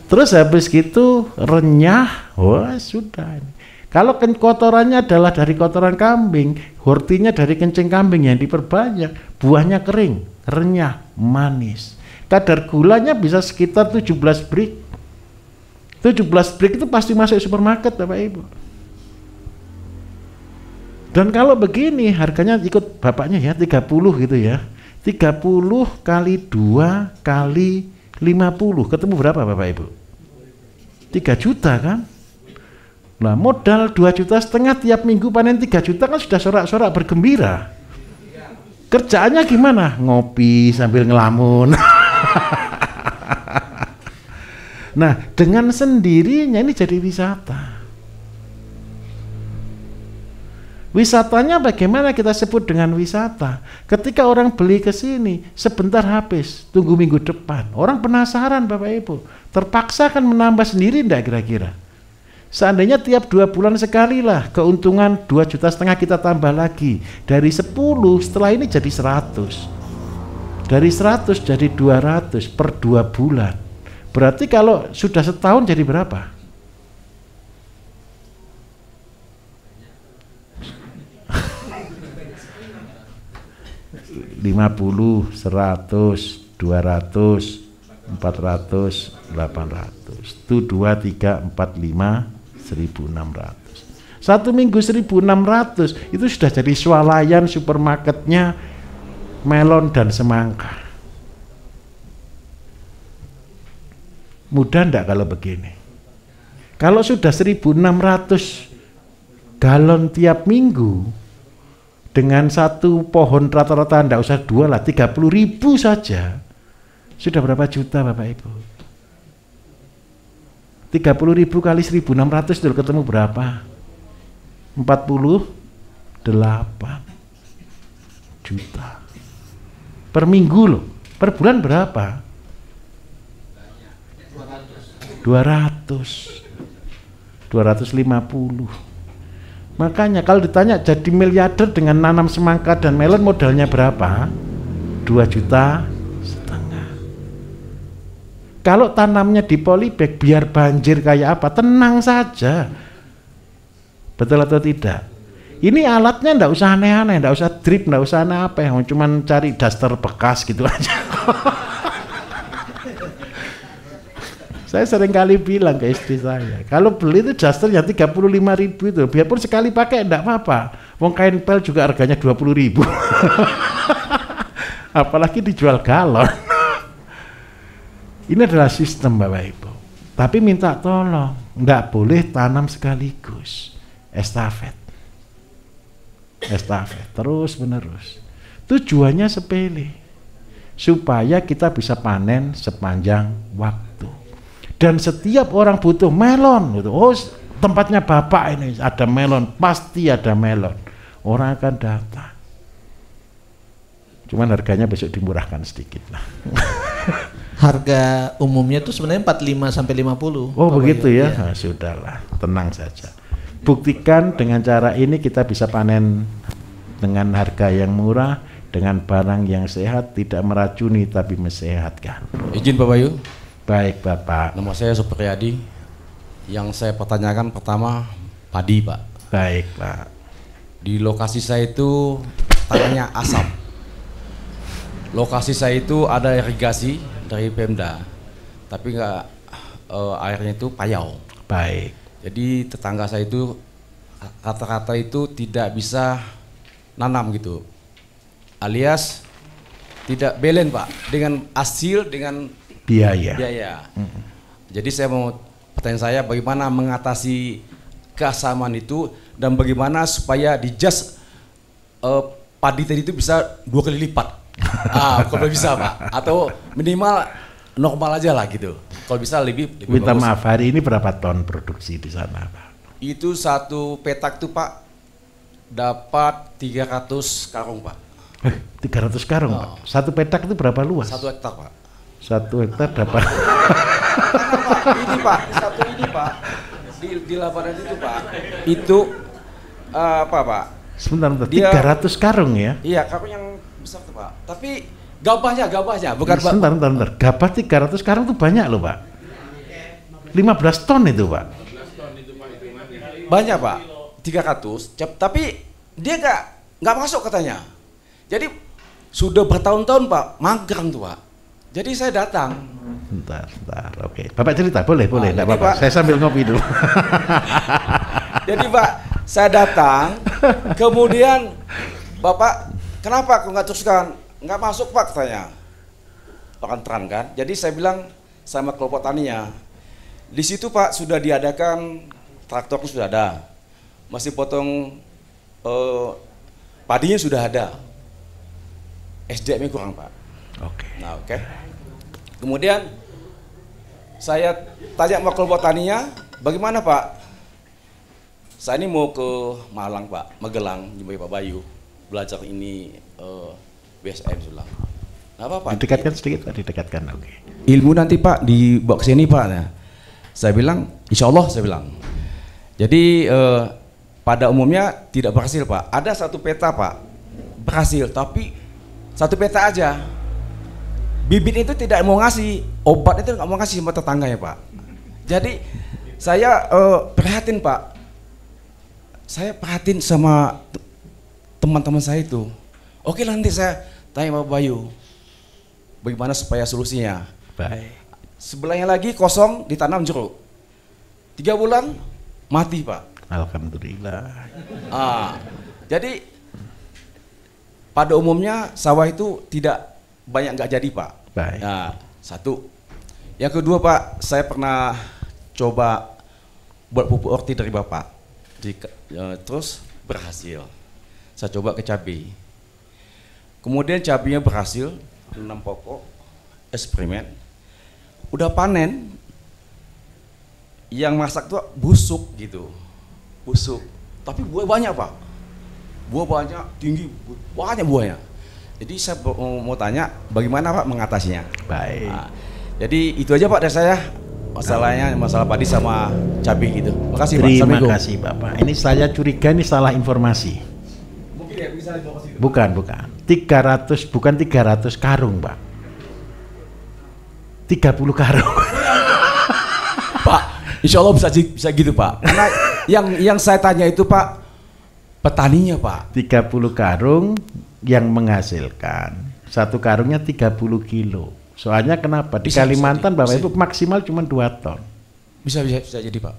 Terus habis gitu renyah, wah sudah. Kalau kotorannya adalah dari kotoran kambing, hortinya dari kencing kambing yang diperbanyak, buahnya kering, renyah, manis. Kadar gulanya bisa sekitar 17 brick. 17 brick itu pasti masuk supermarket Bapak Ibu. Dan kalau begini harganya ikut bapaknya ya 30 gitu ya. 30 kali 2 kali 50 ketemu berapa Bapak Ibu? 3 juta kan? Nah modal 2,5 juta tiap minggu panen 3 juta kan sudah sorak-sorak bergembira. Kerjaannya gimana? Ngopi sambil ngelamun. Nah dengan sendirinya ini jadi wisata. Wisatanya bagaimana kita sebut dengan wisata? Ketika orang beli ke sini, sebentar habis, tunggu minggu depan. Orang penasaran Bapak Ibu, terpaksa kan menambah sendiri enggak kira-kira? Seandainya tiap 2 bulan sekali lah, keuntungan 2,5 juta kita tambah lagi. Dari 10, setelah ini jadi 100. Dari 100 jadi 200 per 2 bulan. Berarti kalau sudah setahun jadi berapa? 50, 100, 200, 400, 800. Itu 2, 3, 4, 5, 1.600. Satu minggu 1.600 itu sudah jadi swalayan supermarketnya melon dan semangka. Mudah enggak kalau begini? Kalau sudah 1.600 galon tiap minggu, dengan satu pohon rata-rata enggak usah 2 lah, 30.000 saja. Sudah berapa juta Bapak Ibu? 30.000 kali 1.600 itu ketemu berapa? 48 juta. Per minggu loh. Per bulan berapa? 250. Makanya kalau ditanya jadi miliarder dengan nanam semangka dan melon modalnya berapa? 2,5 juta. Kalau tanamnya di polybag biar banjir kayak apa, tenang saja. Betul atau tidak? Ini alatnya ndak usah aneh-aneh, ndak usah drip, ndak usah aneh apa, cuman cari daster bekas gitu aja. Saya sering kali bilang ke istri saya, kalau beli itu daster yang 35.000 itu, biarpun sekali pakai enggak apa-apa. Wong kain pel juga harganya 20.000. Apalagi dijual galon. Ini adalah sistem Bapak Ibu. Tapi minta tolong, enggak boleh tanam sekaligus. Estafet. Estafet terus menerus. Tujuannya sepele. Supaya kita bisa panen sepanjang waktu. Dan setiap orang butuh melon gitu. Oh, tempatnya Bapak ini ada melon, pasti ada melon. Orang akan datang. Cuman harganya besok dimurahkan sedikit lah. Harga umumnya tuh sebenarnya 45 sampai 50. Oh, begitu ya. Iya. Nah, sudahlah, tenang saja. Buktikan dengan cara ini kita bisa panen dengan harga yang murah, dengan barang yang sehat, tidak meracuni tapi mensehatkan. Izin Bapak Yu. Baik Bapak. Nama saya Supriyadi. Yang saya pertanyakan pertama padi Pak. Baik Pak. Di lokasi saya itu tanahnya asam. Lokasi saya itu ada irigasi dari Pemda, tapi enggak airnya itu payau. Baik. Jadi tetangga saya itu rata-rata itu tidak bisa nanam gitu, alias tidak belen Pak dengan hasil dengan biaya. Jadi saya mau pertanyaan saya bagaimana mengatasi keasaman itu dan bagaimana supaya dijas padi tadi itu bisa 2 kali lipat. Kalau bisa Pak, atau minimal normal aja lah gitu. Kalau bisa lebih Minta bagus. maaf, hari ini berapa ton produksi di sana, Pak? Itu satu petak tuh Pak dapat 300 karung Pak. 300 karung, Pak. Satu petak itu berapa luas? 1 hektar Pak. 1 hektar dapat. Ini Pak, satu ini Pak di lapangan itu Pak. Itu apa Pak? Sebentar, Dia- 300 karung ya? Iya, karung yang besar tuh Pak. Tapi gabahnya bukan Pak. Sebentar. Gabah 300 karung itu banyak loh, Pak. 15 ton itu, Pak. Banyak Pak. 300. Tapi dia nggak masuk katanya. Jadi sudah bertahun-tahun Pak, magang tuh Pak. Jadi saya datang. Bentar. Oke. Bapak cerita, boleh, enggak jadi, apa-apa. Pak- Saya sambil ngopi dulu. Jadi Pak, saya datang, kemudian Bapak, kenapa aku nggak teruskan? Nggak masuk Pak katanya. Akan terang kan? Jadi saya bilang sama kelompok taninya, di situ Pak sudah diadakan traktor sudah ada, masih potong padinya sudah ada, SDM-nya kurang Pak. Oke. Nah oke. Kemudian saya tanya sama kelompok taninya, bagaimana Pak? Saya ini mau ke Malang Pak, Magelang, jumpai Pak Bayu, belajar ini BSM sudah. Nah, apa Pak? Didekatkan sedikit, Pak, didekatkan. Oke. Ilmu nanti Pak di box ini Pak. Nah, saya bilang, insya Allah saya bilang. Jadi pada umumnya tidak berhasil Pak. Ada satu peta Pak, berhasil, tapi satu peta aja. Bibit itu tidak mau ngasih, obat itu nggak mau ngasih sama tetangganya Pak. Jadi saya prihatin Pak. Saya perhatiin sama teman-teman saya itu. Oke nanti saya tanya Pak Bayu, bagaimana supaya solusinya. Baik. Sebelahnya lagi kosong ditanam jeruk. 3 bulan mati Pak. Alhamdulillah. Jadi pada umumnya sawah itu tidak banyak nggak jadi Pak. Baik. Nah, satu. Yang kedua Pak, saya pernah coba buat pupuk orti dari Bapak. Terus berhasil. Saya coba ke cabai. Kemudian cabainya berhasil 6 pokok eksperimen. Udah panen. Yang masak tuh busuk gitu. Busuk. Tapi buah banyak Pak. Buah banyak, tinggi, banyak buahnya. Jadi saya mau tanya bagaimana Pak mengatasinya. Baik. Nah, jadi itu aja Pak dari saya. Masalahnya masalah padi sama cabai gitu. Makasih Pak. Terima Assalamualaikum. kasih Bapak. Ini saya curiga ini salah informasi. Mungkin ya bisa dibawa ke situ. Bukan. 300 bukan 300 karung, Pak. 30 karung. Pak, insya Allah bisa gitu Pak. Karena yang saya tanya itu Pak, petaninya Pak. 30 karung yang menghasilkan. Satu karungnya 30 kilo. Soalnya kenapa? Di Bisa, Kalimantan Bapak bisa. Ibu maksimal cuma 2 ton. Bisa jadi Pak.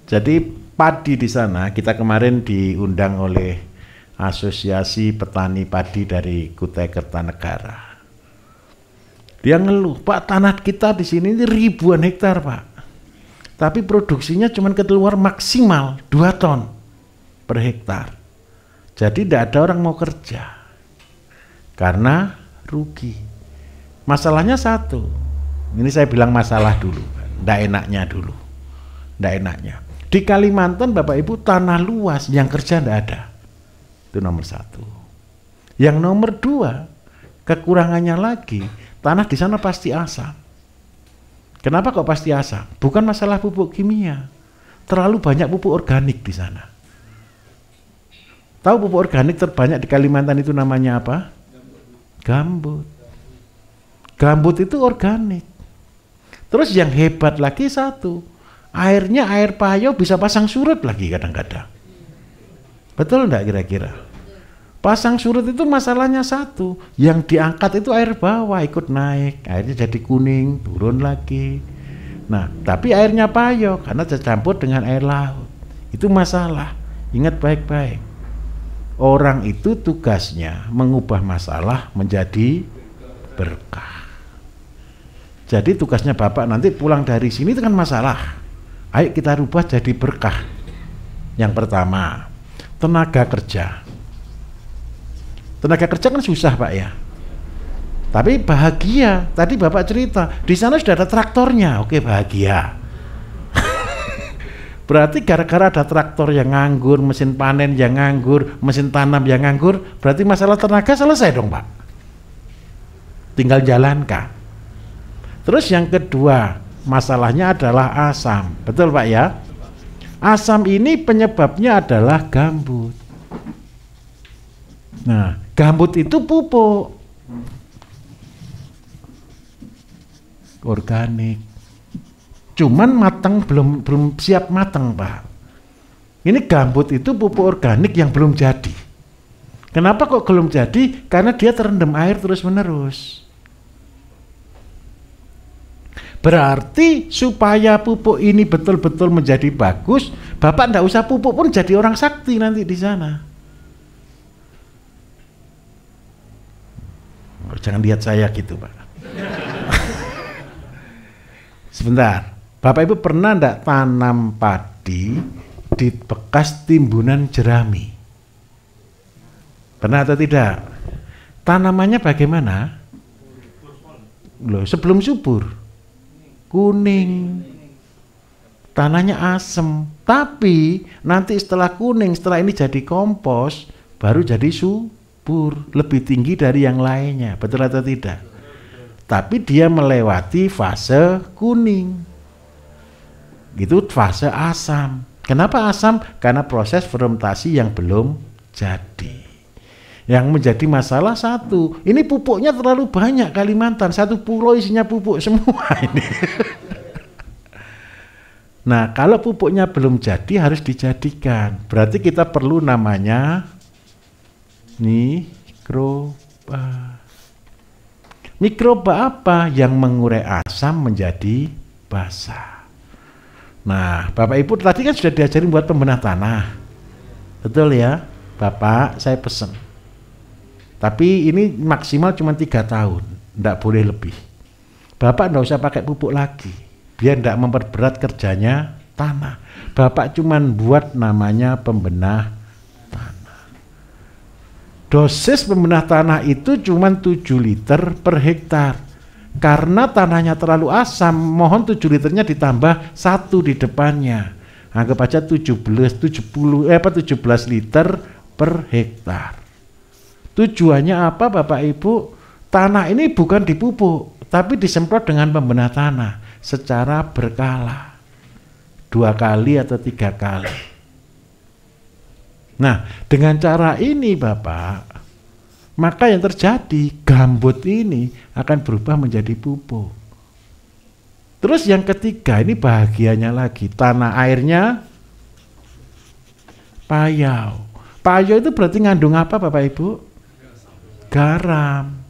Jadi padi di sana kita kemarin diundang oleh Asosiasi Petani Padi dari Kutai Kertanegara. Dia ngeluh, Pak, tanah kita di sini ini ribuan hektar Pak. Tapi produksinya cuma keluar maksimal 2 ton per hektar. Jadi tidak ada orang mau kerja karena rugi. Masalahnya satu, ini saya bilang masalah dulu, tidak enaknya dulu, tidak enaknya. Di Kalimantan Bapak Ibu tanah luas yang kerja tidak ada, itu nomor 1. Yang nomor 2, kekurangannya lagi, tanah di sana pasti asam. Kenapa kok pasti asam? Bukan masalah pupuk kimia, terlalu banyak pupuk organik di sana. Tahu pupuk organik terbanyak di Kalimantan itu namanya apa? Gambut. Gambut itu organik. Terus yang hebat lagi satu, airnya air payo bisa pasang surut lagi kadang-kadang. Betul enggak kira-kira? Pasang surut itu masalahnya satu, yang diangkat itu air bawah ikut naik, airnya jadi kuning, turun lagi. Nah, tapi airnya payo karena tercampur dengan air laut. Itu masalah. Ingat baik-baik. Orang itu tugasnya mengubah masalah menjadi berkah. Jadi tugasnya Bapak nanti pulang dari sini itu kan masalah. Ayo kita rubah jadi berkah. Yang pertama, tenaga kerja. Tenaga kerja kan susah Pak ya. Tapi bahagia. Tadi Bapak cerita, di sana sudah ada traktornya. Oke, bahagia. Berarti gara-gara ada traktor yang nganggur, mesin panen yang nganggur, mesin tanam yang nganggur, berarti masalah tenaga selesai dong, Pak. Tinggal jalankan. Terus yang kedua, masalahnya adalah asam. Betul, Pak ya? Asam ini penyebabnya adalah gambut. Nah, gambut itu pupuk organik. Cuman matang belum siap matang, Pak. Ini gambut itu pupuk organik yang belum jadi. Kenapa kok belum jadi? Karena dia terendam air terus-menerus. Berarti supaya pupuk ini betul-betul menjadi bagus, Bapak enggak usah pupuk pun jadi orang sakti nanti di sana. Jangan lihat saya gitu, Pak. Sebentar. Bapak Ibu pernah enggak tanam padi di bekas timbunan jerami? Pernah atau tidak? Tanamannya bagaimana? Loh, sebelum subur kuning, tanahnya asem. Tapi nanti setelah kuning, setelah ini jadi kompos, baru jadi subur, lebih tinggi dari yang lainnya. Betul atau tidak? Tapi dia melewati fase kuning. Itu fase asam. Kenapa asam? Karena proses fermentasi yang belum jadi. Yang menjadi masalah satu, ini pupuknya terlalu banyak. Kalimantan, satu pulau isinya pupuk semua ini. Nah, kalau pupuknya belum jadi harus dijadikan. Berarti kita perlu namanya mikroba. Mikroba apa? Yang mengurai asam menjadi basa. Nah, Bapak Ibu tadi kan sudah diajarin buat pembenah tanah. Betul ya? Bapak, saya pesen. Tapi ini maksimal cuma 3 tahun, enggak boleh lebih. Bapak enggak usah pakai pupuk lagi, biar enggak memperberat kerjanya tanah. Bapak cuma buat namanya pembenah tanah. Dosis pembenah tanah itu cuma 7 liter per hektar. Karena tanahnya terlalu asam, mohon 7 liternya ditambah 1 di depannya. Anggap aja 17 liter per hektar. Tujuannya apa, Bapak Ibu? Tanah ini bukan dipupuk, tapi disemprot dengan pembenah tanah secara berkala. 2 kali atau 3 kali. Nah, dengan cara ini Bapak, maka yang terjadi, gambut ini akan berubah menjadi pupuk. Terus yang ketiga, ini bahagianya lagi, tanah airnya payau. Payau itu berarti ngandung apa, Bapak Ibu? Garam.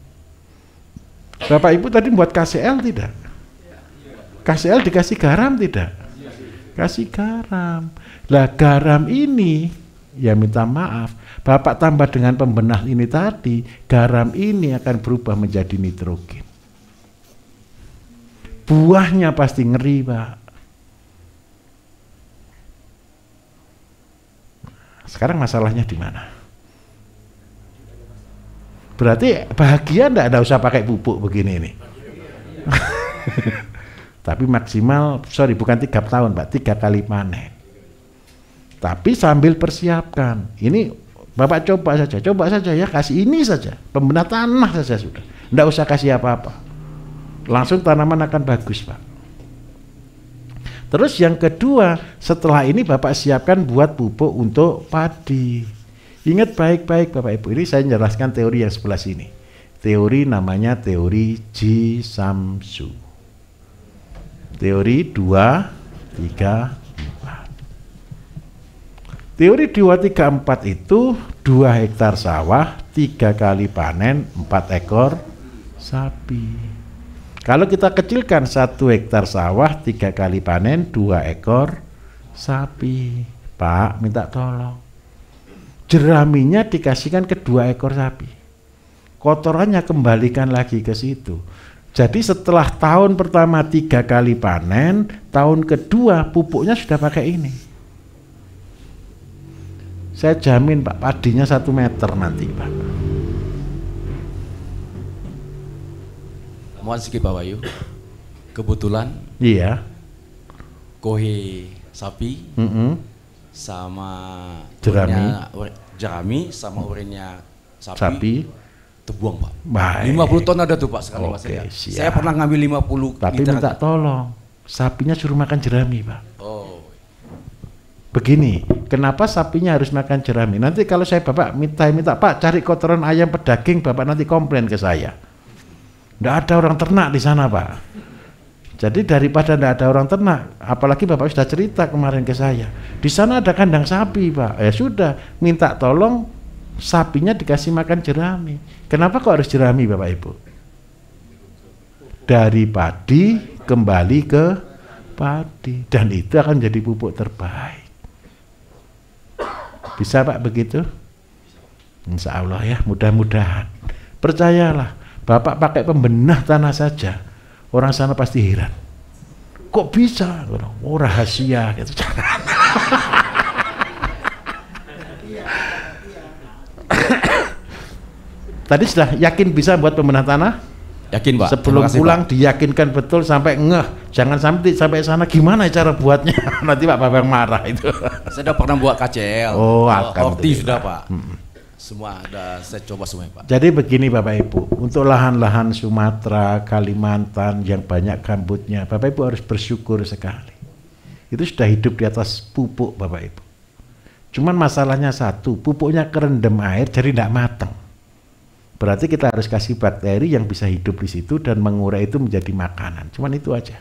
Bapak Ibu tadi buat KCL tidak? KCL dikasih garam tidak? Kasih garam. Lah garam ini, ya minta maaf, Bapak tambah dengan pembenah ini tadi, garam ini akan berubah menjadi nitrogen. Buahnya pasti ngeri, Pak. Sekarang masalahnya di mana? Berarti bahagia enggak usah pakai pupuk begini ini. Tapi maksimal, bukan 3 tahun, Pak, 3 kali panen. Tapi sambil persiapkan. Ini Bapak coba saja ya, kasih ini saja, pembenah tanah saja sudah. Enggak usah kasih apa-apa. Langsung tanaman akan bagus, Pak. Terus yang kedua, setelah ini Bapak siapkan buat pupuk untuk padi. Ingat baik-baik Bapak Ibu, ini saya menjelaskan teori yang sebelah sini. Teori namanya teori Ji-Samsu. Teori 2, 3, 4. Teori 2, 3, 4 itu 2 hektar sawah, 3 kali panen, 4 ekor sapi. Kalau kita kecilkan 1 hektar sawah, 3 kali panen, 2 ekor sapi. Pak, minta tolong. Jeraminya dikasihkan ke 2 ekor sapi. Kotorannya kembalikan lagi ke situ. Jadi setelah tahun pertama 3 kali panen, tahun kedua pupuknya sudah pakai ini. Saya jamin Pak, padinya 1 meter nanti Pak. mohon sedikit Pak Bayu. Kebetulan Iya. kohe sapi sama jerami sama urinnya sapi terbuang Pak. Baik. 50 ton ada tuh Pak sekali Mas Oke, ya. siap. Saya pernah ngambil 50 Tapi liter. minta tolong, sapinya suruh makan jerami, Pak. Oh. Begini, kenapa sapinya harus makan jerami? Nanti kalau saya Bapak minta Pak cari kotoran ayam pedaging, Bapak nanti komplain ke saya. Nggak ada orang ternak di sana, Pak. Jadi daripada nggak ada orang ternak, apalagi Bapak sudah cerita kemarin ke saya, di sana ada kandang sapi, Pak. Ya sudah, minta tolong sapinya dikasih makan jerami. Kenapa kok harus jerami, Bapak Ibu? Dari padi kembali ke padi, dan itu akan jadi pupuk terbaik. Bisa Pak begitu? Insya Allah ya, mudah-mudahan. Percayalah, Bapak pakai pembenah tanah saja, orang sana pasti heran. Kok bisa? Oh rahasia gitu. Tadi sudah yakin bisa buat pembenah tanah? Yakin Pak. Sebelum Terima kasih, pulang Pak. diyakinkan betul sampai ngeh. Jangan sampai sana gimana cara buatnya? Nanti Pak Babang marah itu. Saya udah pernah buat KCL. Oh, Horti alhamdulillah. sudah Pak. Semua ada saya coba semua Pak. Jadi begini Bapak Ibu, untuk lahan-lahan Sumatera, Kalimantan yang banyak gambutnya, Bapak Ibu harus bersyukur sekali. Itu sudah hidup di atas pupuk Bapak Ibu. Cuman masalahnya satu, pupuknya kerendam air jadi tidak matang. Berarti kita harus kasih bakteri yang bisa hidup di situ dan mengurai itu menjadi makanan. Cuman itu aja.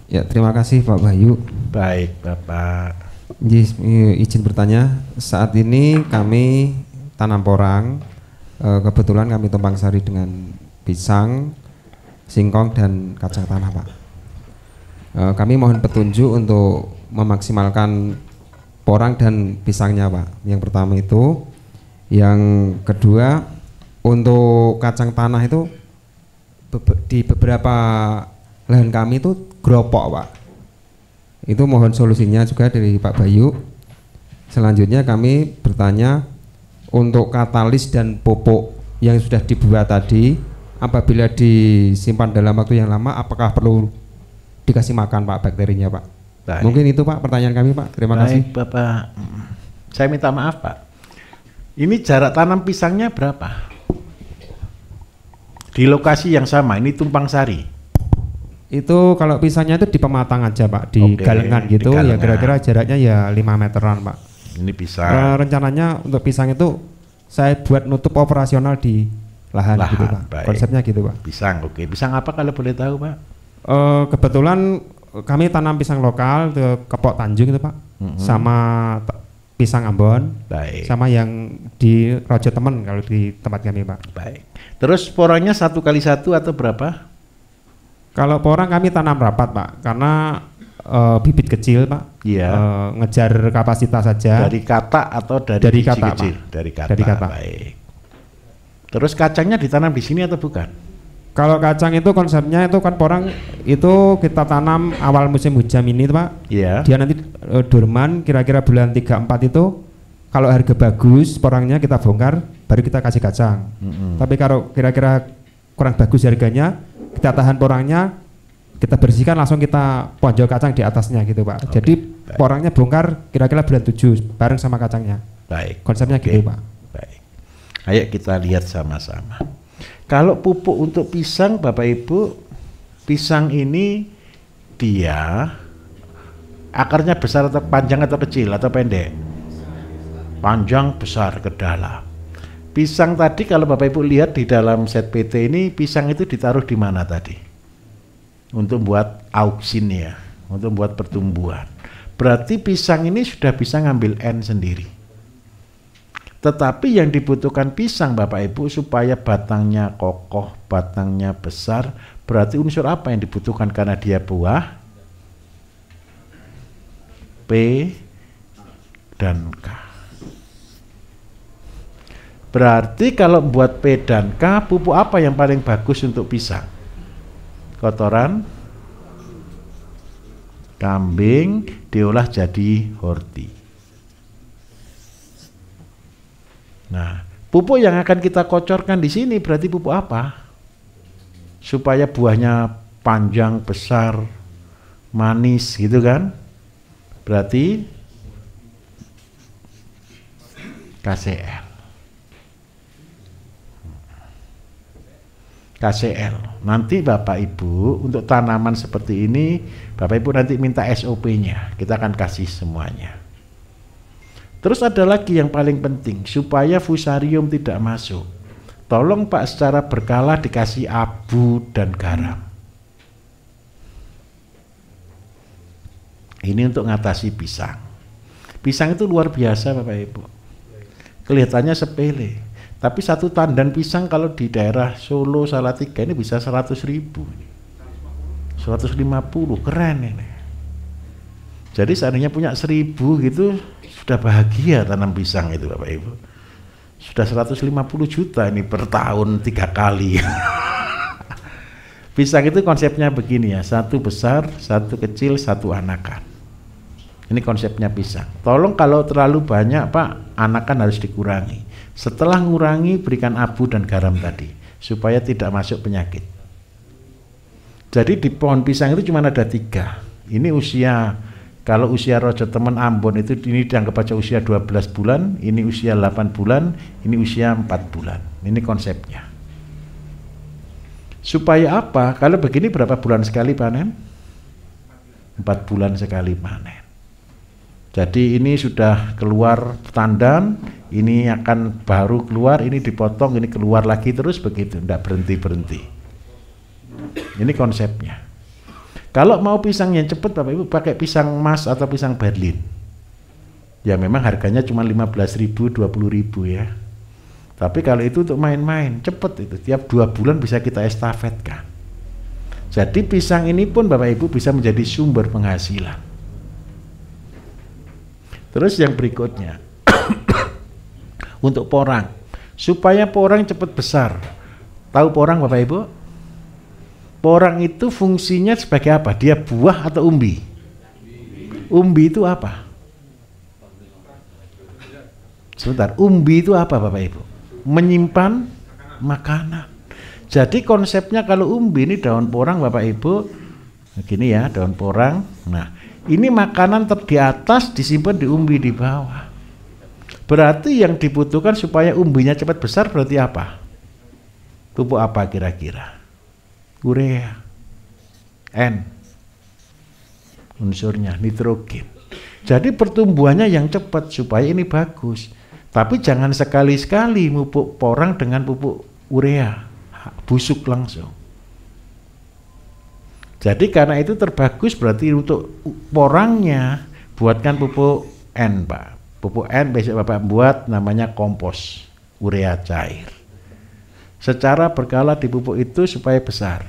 Ya, terima kasih Pak Bayu. Baik Bapak. Izin bertanya, saat ini kami tanam porang, kebetulan kami tumpang sari dengan pisang, singkong dan kacang tanah Pak. Kami mohon petunjuk untuk memaksimalkan porang dan pisangnya Pak. Yang pertama itu, yang kedua untuk kacang tanah itu di beberapa lahan kami itu gropok Pak. Itu mohon solusinya juga dari Pak Bayu. Selanjutnya kami bertanya untuk katalis dan pupuk yang sudah dibuat tadi, apabila disimpan dalam waktu yang lama, apakah perlu dikasih makan Pak bakterinya Pak? Baik. Mungkin itu Pak pertanyaan kami Pak. Terima kasih. Bapak. Saya minta maaf Pak. Ini jarak tanam pisangnya berapa? Di lokasi yang sama, ini tumpang sari. Itu kalau pisangnya itu di pematang aja Pak, di Oke, galengan di gitu, ya galengan. kira-kira jaraknya ya 5 meteran Pak. Ini pisang. Rencananya untuk pisang itu saya buat nutup operasional di lahan gitu Pak. baik. Konsepnya gitu Pak. Pisang, oke. Pisang apa kalau boleh tahu Pak? Kebetulan kami tanam pisang lokal ke Kepok Tanjung itu Pak, sama pisang Ambon, Baik. sama yang di Rojo Temen kalau di tempat kami Pak. Baik. Terus porangnya 1x1 atau berapa? Kalau porang kami tanam rapat Pak, karena bibit kecil Pak, Iya. ngejar kapasitas saja. Dari kata atau dari Dari biji kata, kecil? Pak. Dari kata. Dari kata. Baik. Terus kacangnya ditanam di sini atau bukan? Kalau kacang itu konsepnya itu kan porang itu kita tanam awal musim hujan ini Pak. Iya. Dia nanti dorman kira-kira bulan 3-4 itu, kalau harga bagus porangnya kita bongkar baru kita kasih kacang. Tapi kalau kira-kira kurang bagus harganya, kita tahan porangnya, kita bersihkan langsung kita ponjol kacang di atasnya gitu Pak. Jadi baik. porangnya bongkar kira-kira bulan 7 bareng sama kacangnya. Baik. Konsepnya Oke. gitu Pak. Baik. Ayo kita lihat sama-sama. Kalau pupuk untuk pisang Bapak Ibu, pisang ini dia akarnya besar atau panjang atau kecil atau pendek? Panjang, besar, ke dalam. Pisang tadi kalau Bapak Ibu lihat di dalam set PT ini, pisang itu ditaruh di mana tadi? Untuk buat auksin ya, untuk buat pertumbuhan. Berarti pisang ini sudah bisa ngambil N sendiri. Tetapi yang dibutuhkan pisang Bapak Ibu supaya batangnya kokoh, batangnya besar, berarti unsur apa yang dibutuhkan karena dia buah? P dan K. Berarti kalau buat P dan K, pupuk apa yang paling bagus untuk pisang? Kotoran kambing diolah jadi horti. Nah, pupuk yang akan kita kocorkan di sini berarti pupuk apa? supaya buahnya panjang, besar, manis gitu kan? Berarti KCL. KCL. Nanti Bapak Ibu untuk tanaman seperti ini, Bapak Ibu nanti minta SOP-nya. Kita akan kasih semuanya. Terus ada lagi yang paling penting, supaya fusarium tidak masuk. Tolong Pak secara berkala dikasih abu dan garam. Ini untuk ngatasi pisang. Pisang itu luar biasa Bapak Ibu. Kelihatannya sepele, tapi satu tandan pisang kalau di daerah Solo, Salatiga ini bisa 100.000, 150, keren ini. Jadi seandainya punya 1.000 gitu, sudah bahagia tanam pisang itu Bapak Ibu. Sudah 150 juta ini per tahun 3 kali. Pisang itu konsepnya begini ya, satu besar, satu kecil, satu anakan. Ini konsepnya pisang. Tolong kalau terlalu banyak Pak, anakan harus dikurangi. Setelah ngurangi, berikan abu dan garam tadi, supaya tidak masuk penyakit. Jadi di pohon pisang itu cuma ada 3. Ini usia, kalau usia Rojo Temen Ambon itu ini dianggap aja usia 12 bulan, ini usia 8 bulan, ini usia 4 bulan. Ini konsepnya. Supaya apa? Kalau begini berapa bulan sekali panen? 4 bulan sekali panen. Jadi ini sudah keluar tandan, ini akan baru keluar, ini dipotong, ini keluar lagi terus begitu, tidak berhenti-berhenti. Ini konsepnya. Kalau mau pisang yang cepat Bapak Ibu pakai pisang emas atau pisang Berlin. Ya memang harganya cuma 15.000, 20.000 ya. Tapi kalau itu untuk main-main, cepat itu. Tiap 2 bulan bisa kita estafetkan. Jadi pisang ini pun Bapak Ibu bisa menjadi sumber penghasilan. Terus yang berikutnya, untuk porang, supaya porang cepat besar. Tahu porang Bapak Ibu? Porang itu fungsinya sebagai apa? Dia buah atau umbi? Umbi itu apa? Sebentar, umbi itu apa Bapak Ibu? Menyimpan makanan. Jadi konsepnya kalau umbi ini daun porang Bapak Ibu, begini ya, daun porang. Nah, ini makanan di atas disimpan di umbi di bawah. Berarti yang dibutuhkan supaya umbinya cepat besar berarti apa? Pupuk apa kira-kira? Urea. N. Unsurnya nitrogen. Jadi pertumbuhannya yang cepat supaya ini bagus. Tapi jangan sekali-sekali pupuk porang dengan pupuk urea. Busuk langsung. Jadi karena itu terbagus berarti untuk porangnya buatkan pupuk N Pak. Pupuk N besok Bapak buat namanya kompos urea cair. Secara berkala dipupuk itu supaya besar.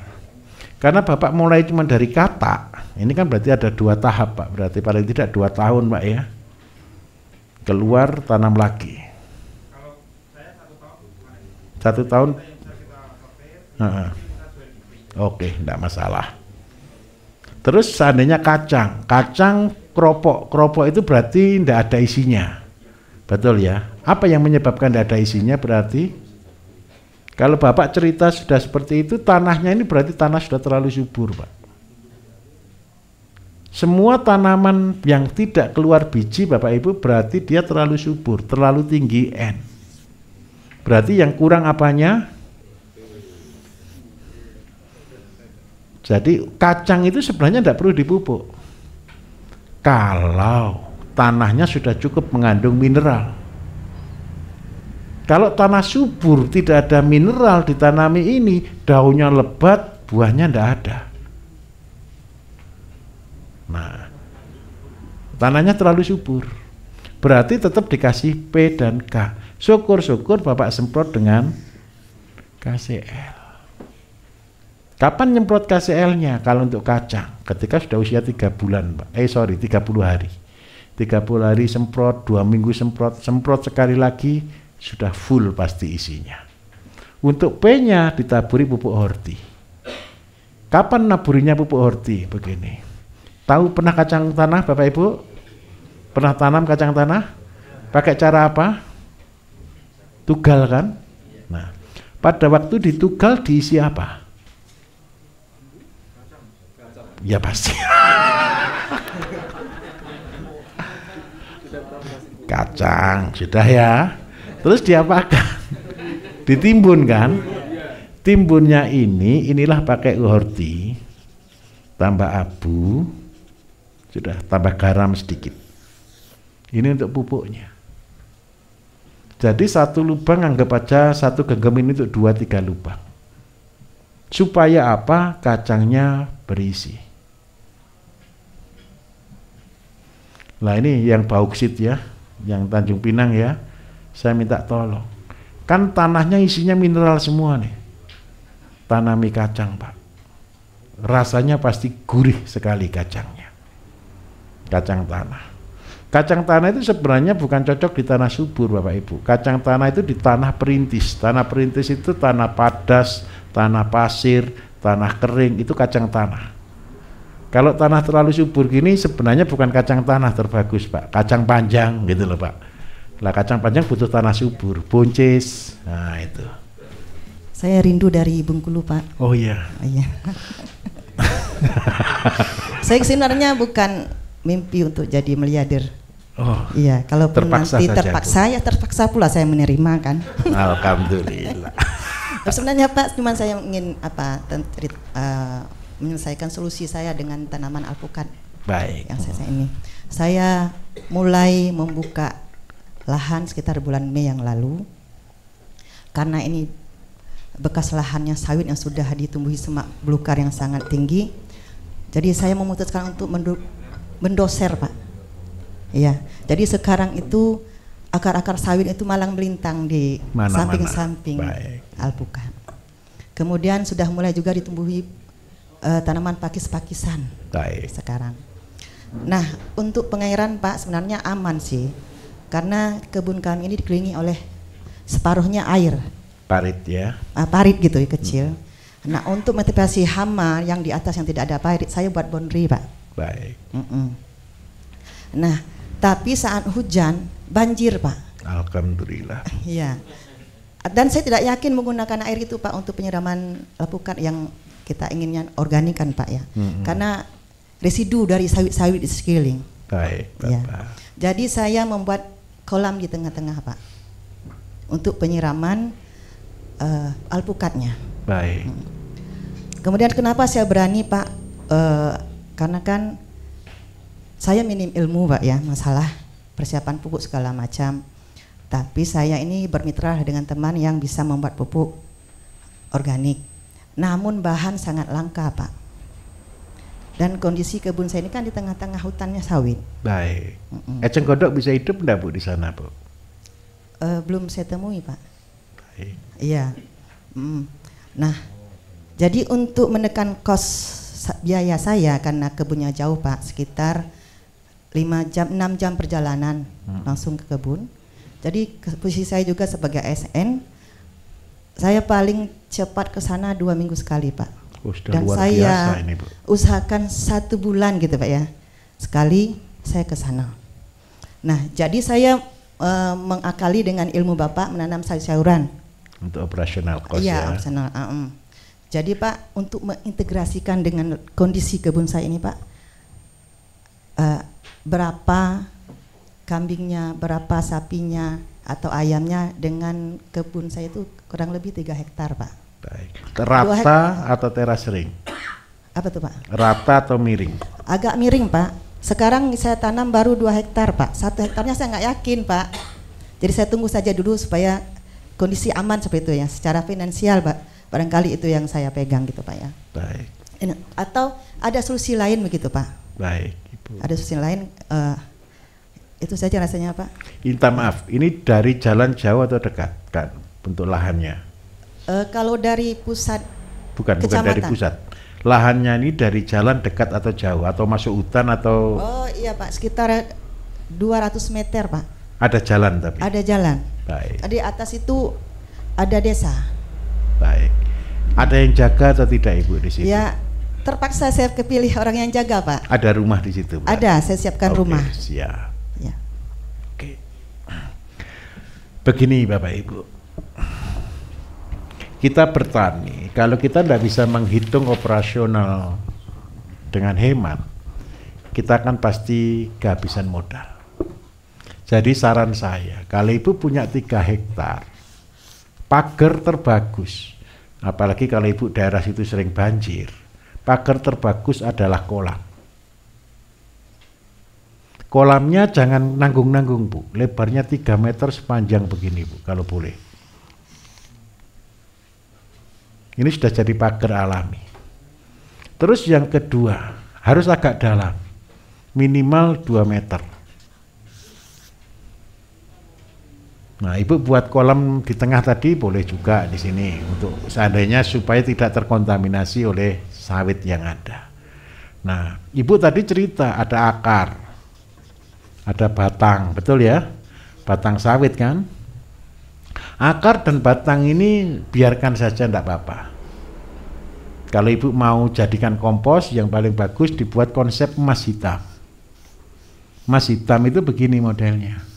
Karena Bapak mulai cuma dari kata, ini kan berarti ada 2 tahap Pak. Berarti paling tidak 2 tahun Pak ya. Keluar tanam lagi. Kalau saya 1 tahun. 1 tahun. Oke, tidak masalah. Terus seandainya kacang keropok itu berarti tidak ada isinya, betul ya? Apa yang menyebabkan tidak ada isinya berarti? Kalau Bapak cerita sudah seperti itu, tanahnya ini berarti tanah sudah terlalu subur Pak. Semua tanaman yang tidak keluar biji Bapak Ibu berarti dia terlalu subur, terlalu tinggi N. Berarti yang kurang apanya? Jadi kacang itu sebenarnya tidak perlu dipupuk. Kalau tanahnya sudah cukup mengandung mineral. Kalau tanah subur tidak ada mineral ditanami ini, daunnya lebat, buahnya tidak ada. Nah, tanahnya terlalu subur. Berarti tetap dikasih P dan K. Syukur-syukur Bapak semprot dengan KCL. Kapan nyemprot KCL-nya? Kalau untuk kacang, ketika sudah usia 3 bulan, Pak. 30 hari. 30 hari semprot, 2 minggu semprot sekali lagi, sudah full pasti isinya. Untuk P-nya ditaburi pupuk horti. Kapan naburinya pupuk horti? Begini. Tahu pernah kacang tanah Bapak Ibu? Pernah tanam kacang tanah? Pakai cara apa? Tugal kan? Nah, pada waktu ditugal diisi apa? Ya pasti. Kacang sudah ya. Terus diapakan? Ditimbun kan? Timbunnya inilah pakai uhorti, tambah abu, sudah tambah garam sedikit. Ini untuk pupuknya. Jadi satu lubang anggap aja satu genggam ini untuk 2-3 lubang. Supaya apa? Kacangnya berisi. Nah ini yang bauksit ya, yang Tanjung Pinang ya, saya minta tolong. Kan tanahnya isinya mineral semua nih. Tanami kacang Pak. Rasanya pasti gurih sekali kacangnya. Kacang tanah. Kacang tanah itu sebenarnya bukan cocok di tanah subur Bapak Ibu. Kacang tanah itu di tanah perintis. Tanah perintis itu tanah padas, tanah pasir, tanah kering, itu kacang tanah. Kalau tanah terlalu subur gini sebenarnya bukan kacang tanah terbagus Pak, kacang panjang gitu loh Pak. Lah kacang panjang butuh tanah subur, buncis. Nah itu. Saya rindu dari Bengkulu Pak. Oh iya. Oh, iya. Saya sebenarnya bukan mimpi untuk jadi miliarder. Oh. Iya, kalau terpaksa nanti saja, terpaksa pula saya menerima kan. Alhamdulillah. Sebenarnya Pak, cuma saya ingin menyelesaikan solusi saya dengan tanaman alpukat. Baik. Yang saya ini. Saya mulai membuka lahan sekitar bulan Mei yang lalu. Karena ini bekas lahannya sawit yang sudah ditumbuhi semak belukar yang sangat tinggi. Jadi saya memutuskan untuk mendoser Pak. Iya. Jadi sekarang itu akar-akar sawit itu malang melintang di samping-samping alpukat. Kemudian sudah mulai juga ditumbuhi tanaman pakis-pakisan. Baik. Sekarang. Nah, untuk pengairan Pak sebenarnya aman sih. Karena kebun kami ini dikelilingi oleh separuhnya air. Parit ya. Parit gitu ya, kecil. Nah, untuk mengantisipasi hama yang di atas yang tidak ada parit, saya buat boundary Pak. Baik. Nah, tapi saat hujan banjir Pak. Alhamdulillah. Iya. Dan saya tidak yakin menggunakan air itu Pak untuk penyiraman alpukat yang kita inginnya organik kan Pak ya. Karena residu dari sawit-sawit di sekeliling. Baik Bapak. Ya. Jadi saya membuat kolam di tengah-tengah Pak untuk penyiraman alpukatnya. Baik. Kemudian kenapa saya berani Pak? Karena kan saya minim ilmu Pak ya, masalah persiapan pupuk segala macam. Tapi saya ini bermitra dengan teman yang bisa membuat pupuk organik. Namun bahan sangat langka Pak. Dan kondisi kebun saya ini kan di tengah-tengah hutannya sawit. Baik. Eceng gondok bisa hidup enggak Bu di sana Bu? Belum saya temui Pak. Baik. Iya. Nah, jadi untuk menekan kos biaya saya karena kebunnya jauh Pak, sekitar 6 jam perjalanan langsung ke kebun. Jadi posisi saya juga sebagai ASN, saya paling cepat ke sana 2 minggu sekali Pak. Dan saya ini, Bu, usahakan 1 bulan gitu Pak ya, sekali saya ke sana. Nah, jadi saya mengakali dengan ilmu Bapak menanam sayur-sayuran. Untuk operasional cost ya. Iya, operasional. Jadi Pak, untuk mengintegrasikan dengan kondisi kebun saya ini Pak, berapa kambingnya, berapa sapinya atau ayamnya dengan kebun saya itu kurang lebih 3 hektar Pak. Baik. Rata atau teras ring? Apa tuh Pak? Rata atau miring? Agak miring Pak. Sekarang saya tanam baru 2 hektar Pak. 1 hektarnya saya nggak yakin Pak. Jadi saya tunggu saja dulu supaya kondisi aman seperti itu ya. Secara finansial Pak, barangkali itu yang saya pegang gitu Pak ya. Baik. Atau ada solusi lain begitu Pak? Baik Ibu. Ada solusi lain, itu saja rasanya Pak. Minta maaf, ini dari jalan jauh atau dekat kan untuk lahannya? Kalau dari pusat, bukan dari pusat. Lahannya ini dari jalan dekat atau jauh atau masuk hutan atau? Oh iya Pak, sekitar 200 meter Pak. Ada jalan tapi? Ada jalan. Baik. Di atas itu ada desa. Baik. Ada yang jaga atau tidak Ibu di situ? Ya, terpaksa saya kepilih orang yang jaga Pak. Ada rumah di situ Pak? Ada, saya siapkan rumah. Siap. Ya. Oke. Begini Bapak Ibu, kita bertani, kalau kita tidak bisa menghitung operasional dengan hemat, kita kan pasti kehabisan modal. Jadi saran saya, kalau ibu punya 3 hektar, pagar terbagus, apalagi kalau ibu daerah situ sering banjir, pagar terbagus adalah kolam. Kolamnya jangan nanggung-nanggung Bu, lebarnya 3 meter sepanjang begini Bu, kalau boleh. Ini sudah jadi pagar alami. Terus yang kedua, harus agak dalam, minimal 2 meter. Nah, ibu buat kolam di tengah tadi boleh juga di sini untuk seandainya supaya tidak terkontaminasi oleh sawit yang ada. Nah, ibu tadi cerita ada akar, ada batang, betul ya? Batang sawit kan? Akar dan batang ini biarkan saja, enggak apa-apa. Kalau ibu mau jadikan kompos, yang paling bagus dibuat konsep emas hitam. Emas hitam itu begini modelnya.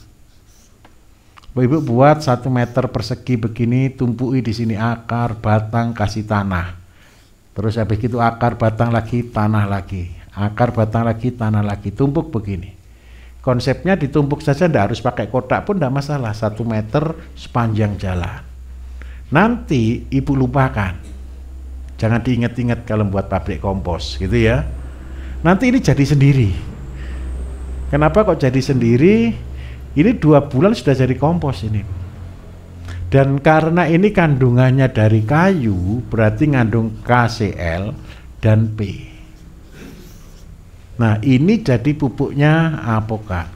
Ibu buat 1 meter persegi begini, tumpui di sini akar, batang, kasih tanah. Terus habis itu akar, batang lagi, tanah lagi. Akar, batang lagi, tanah lagi. Tumpuk begini. Konsepnya ditumpuk saja, tidak harus pakai kotak pun tidak masalah. 1 meter sepanjang jalan. Nanti ibu lupakan. Jangan diingat-ingat kalau buat pabrik kompos, gitu ya. Nanti ini jadi sendiri. Kenapa kok jadi sendiri? Ini 2 bulan sudah jadi kompos ini. Dan karena ini kandungannya dari kayu, berarti ngandung KCl dan P. Nah, ini jadi pupuknya apokat.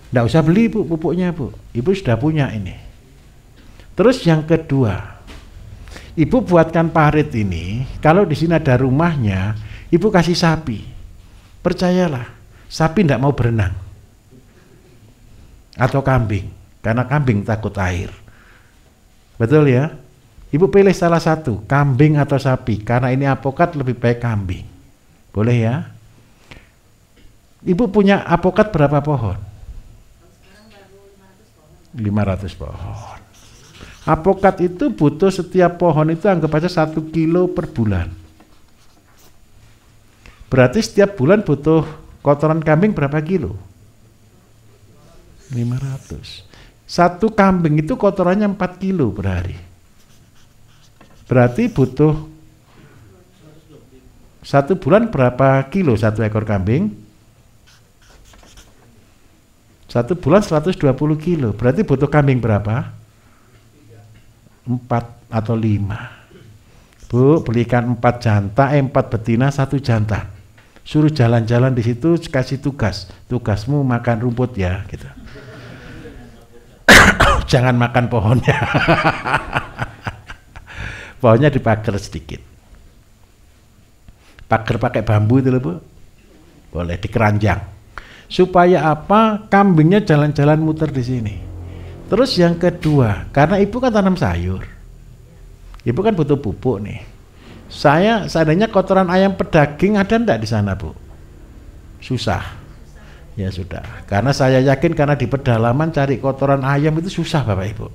Nggak usah beli Bu pupuknya Bu. Ibu sudah punya ini. Terus yang kedua, ibu buatkan parit ini. Kalau di sini ada rumahnya, ibu kasih sapi. Percayalah, sapi nggak mau berenang. Atau kambing, karena kambing takut air. Betul ya? Ibu pilih salah satu, kambing atau sapi, karena ini apokat lebih baik kambing. Boleh ya? Ibu punya apokat berapa pohon? 500 pohon. Apokat itu butuh setiap pohon itu anggap aja 1 kilo per bulan. Berarti setiap bulan butuh kotoran kambing berapa kilo? 500. 1 kambing itu kotorannya 4 kilo per hari. Berarti butuh 1 bulan berapa kilo 1 ekor kambing? 1 bulan 120 kilo. Berarti butuh kambing berapa? 4 atau 5. Bu, belikan 4 jantan, 4 betina, 1 jantan. Suruh jalan-jalan di situ, kasih tugas. Tugasmu makan rumput ya, gitu. Jangan makan pohonnya. Pohonnya dipagar sedikit. Pagar pakai bambu itu loh Bu. Boleh dikeranjang. Supaya apa? Kambingnya jalan-jalan muter di sini. Terus yang kedua, karena ibu kan tanam sayur. Ibu kan butuh pupuk nih. Saya seandainya kotoran ayam pedaging ada enggak di sana Bu? Susah. Ya sudah, karena saya yakin karena di pedalaman cari kotoran ayam itu susah Bapak Ibu.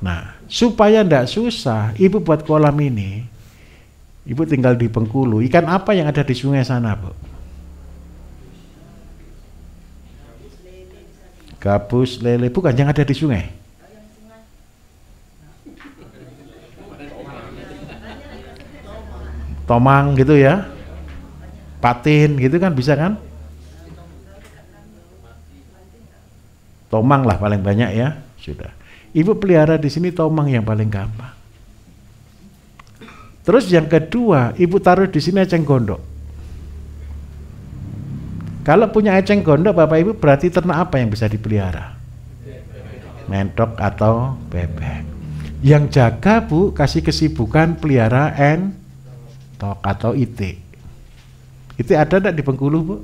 Nah, supaya enggak susah, Ibu buat kolam ini. Ibu tinggal di Bengkulu, ikan apa yang ada di sungai sana Bu? Gabus, lele, bukan yang ada di sungai. Tomang gitu ya. Patin gitu kan bisa kan? Tomang lah paling banyak ya, sudah. Ibu pelihara di sini tomang yang paling gampang. Terus yang kedua, ibu taruh di sini eceng gondok. Kalau punya eceng gondok, Bapak Ibu berarti ternak apa yang bisa dipelihara? Mentok atau bebek. Yang jaga Bu, kasih kesibukan pelihara entok atau itik. Itik ada enggak di Bengkulu Bu?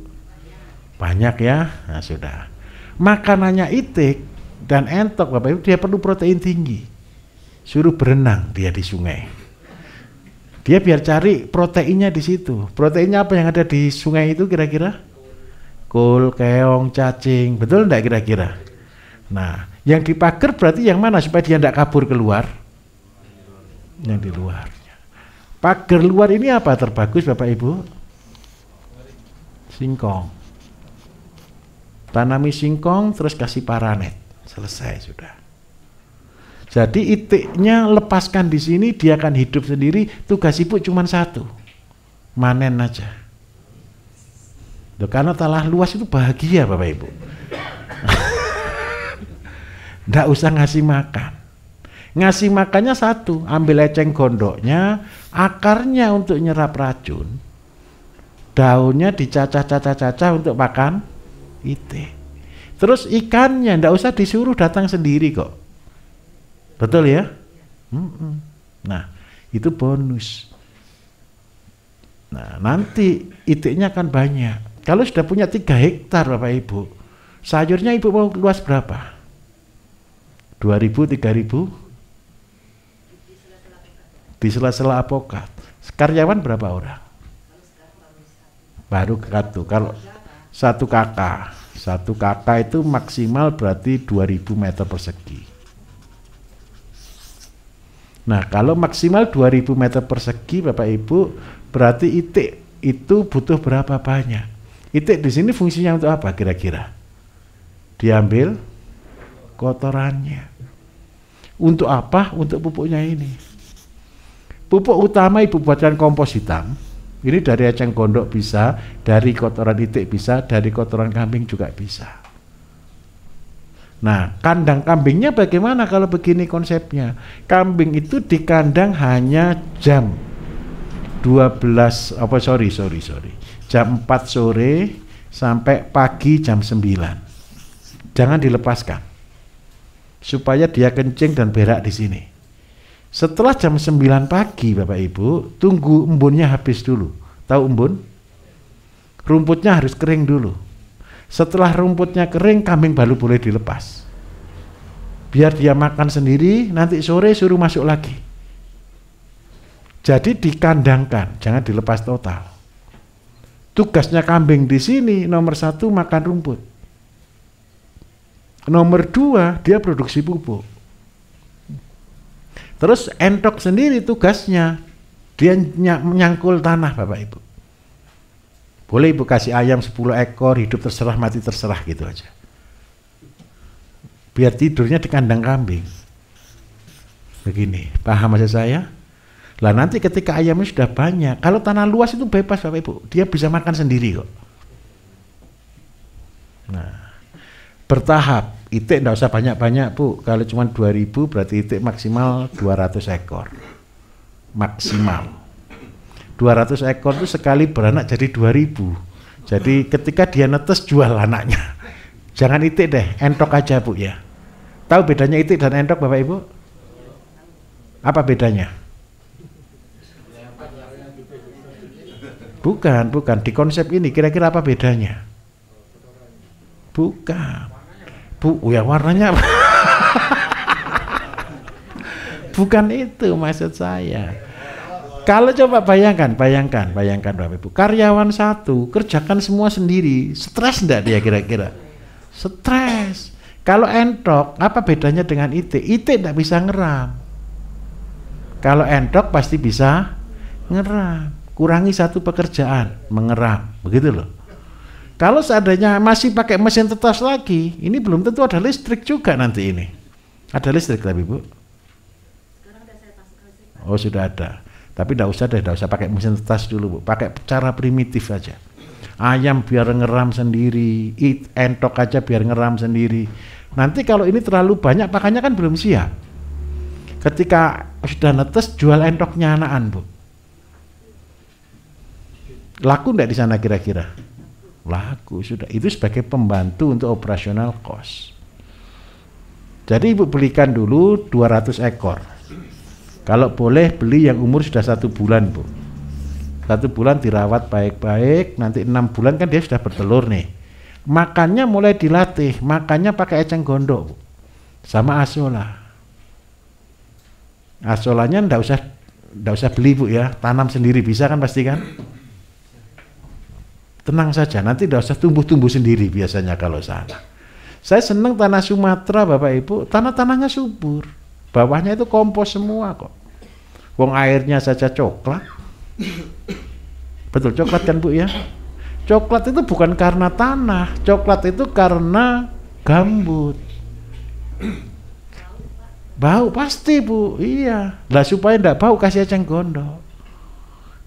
Banyak ya, nah sudah. Makanannya itik dan entok Bapak Ibu, dia perlu protein tinggi. Suruh berenang dia di sungai. Dia biar cari proteinnya di situ. Proteinnya apa yang ada di sungai itu kira-kira? Kul, keong, cacing, betul enggak kira-kira? Nah, yang dipagar berarti yang mana supaya dia enggak kabur keluar? Yang di luarnya. Pagar luar ini apa terbagus Bapak Ibu? Singkong. Tanami singkong terus kasih paranet, selesai sudah. Jadi itiknya lepaskan di sini, dia akan hidup sendiri. Tugas ibu cuma satu, manen aja. Loh, karena tanah luas itu bahagia Bapak Ibu. Nggak usah ngasih makan. Ngasih makannya satu, ambil eceng gondoknya, akarnya untuk nyerap racun, daunnya dicacah-cacah-cacah untuk makan itik. Terus ikannya ndak usah disuruh datang sendiri kok. Betul ya? Nah, itu bonus. Nah, nanti itiknya akan banyak. Kalau sudah punya 3 hektar Bapak Ibu, sayurnya Ibu mau luas berapa? 2.000, 3.000? Di sela-sela apokat. Karyawan berapa orang? Baru satu. Kalau satu kakak itu maksimal berarti 2.000 meter persegi. Nah, kalau maksimal 2.000 meter persegi Bapak Ibu, berarti itik itu butuh berapa banyak? Itik di sini fungsinya untuk apa kira-kira? Diambil kotorannya. Untuk apa? Untuk pupuknya ini. Pupuk utama Ibu buatkan kompos hitam. Ini dari eceng gondok bisa, dari kotoran itik bisa, dari kotoran kambing juga bisa. Nah, kandang kambingnya bagaimana kalau begini konsepnya? Kambing itu di kandang hanya jam 12, jam 4 sore sampai pagi jam 9. Jangan dilepaskan. Supaya dia kencing dan berak di sini. Setelah jam 9 pagi Bapak Ibu, tunggu embunnya habis dulu. Tahu embun? Rumputnya harus kering dulu. Setelah rumputnya kering, kambing baru boleh dilepas. Biar dia makan sendiri, nanti sore suruh masuk lagi. Jadi dikandangkan, jangan dilepas total. Tugasnya kambing di sini nomor 1 makan rumput. Nomor 2 dia produksi pupuk. Terus entok sendiri tugasnya, dia menyangkul tanah Bapak Ibu. Boleh Ibu kasih ayam 10 ekor, hidup terserah mati terserah gitu aja. Biar tidurnya di kandang kambing. Begini, paham maksud saya? Lah nanti ketika ayamnya sudah banyak, kalau tanah luas itu bebas Bapak Ibu, dia bisa makan sendiri kok. Nah, bertahap. Itik enggak usah banyak-banyak Bu, kalau cuma 2.000 berarti itik maksimal 200 ekor. Maksimal 200 ekor itu sekali beranak jadi 2.000. Jadi ketika dia netes jual anaknya. Jangan itik deh, entok aja Bu ya. Tahu bedanya itik dan entok Bapak Ibu? Apa bedanya? Bukan di konsep ini kira-kira apa bedanya? Bukan Bu, ya warnanya bukan itu maksud saya. Kalau coba bayangkan Bapak Ibu, karyawan 1 kerjakan semua sendiri, stres enggak dia kira-kira? Stres. Kalau entok, apa bedanya dengan itik? Itik enggak bisa ngeram. Kalau entok pasti bisa ngeram. Kurangi 1 pekerjaan, mengeram, begitu loh. Kalau seandainya masih pakai mesin tetes lagi, ini belum tentu ada listrik juga nanti ini. Ada listrik tapi Bu? Oh sudah ada. Tapi enggak usah pakai mesin tetes dulu Bu. Pakai cara primitif aja. Ayam biar ngeram sendiri, entok aja biar ngeram sendiri. Nanti kalau ini terlalu banyak pakannya kan belum siap. Ketika sudah netes jual entoknya anakan Bu. Laku enggak di sana kira-kira? Laku sudah, itu sebagai pembantu untuk operasional cost. Jadi Ibu belikan dulu 200 ekor. Kalau boleh beli yang umur sudah 1 bulan Bu. 1 bulan dirawat baik-baik, nanti 6 bulan kan dia sudah bertelur nih. Makannya mulai dilatih, makannya pakai eceng gondok Bu. Sama asola. Asolanya ndak usah beli Bu ya, tanam sendiri bisa kan pasti kan? Tenang saja, nanti tidak usah tumbuh-tumbuh sendiri biasanya kalau sana. Saya senang tanah Sumatera Bapak Ibu, tanah-tanahnya subur. Bawahnya itu kompos semua kok. Wong airnya saja coklat. Betul, coklat kan Bu ya? Coklat itu bukan karena tanah, coklat itu karena gambut. Bau pasti Bu, iya. Lah supaya enggak bau kasih eceng gondok.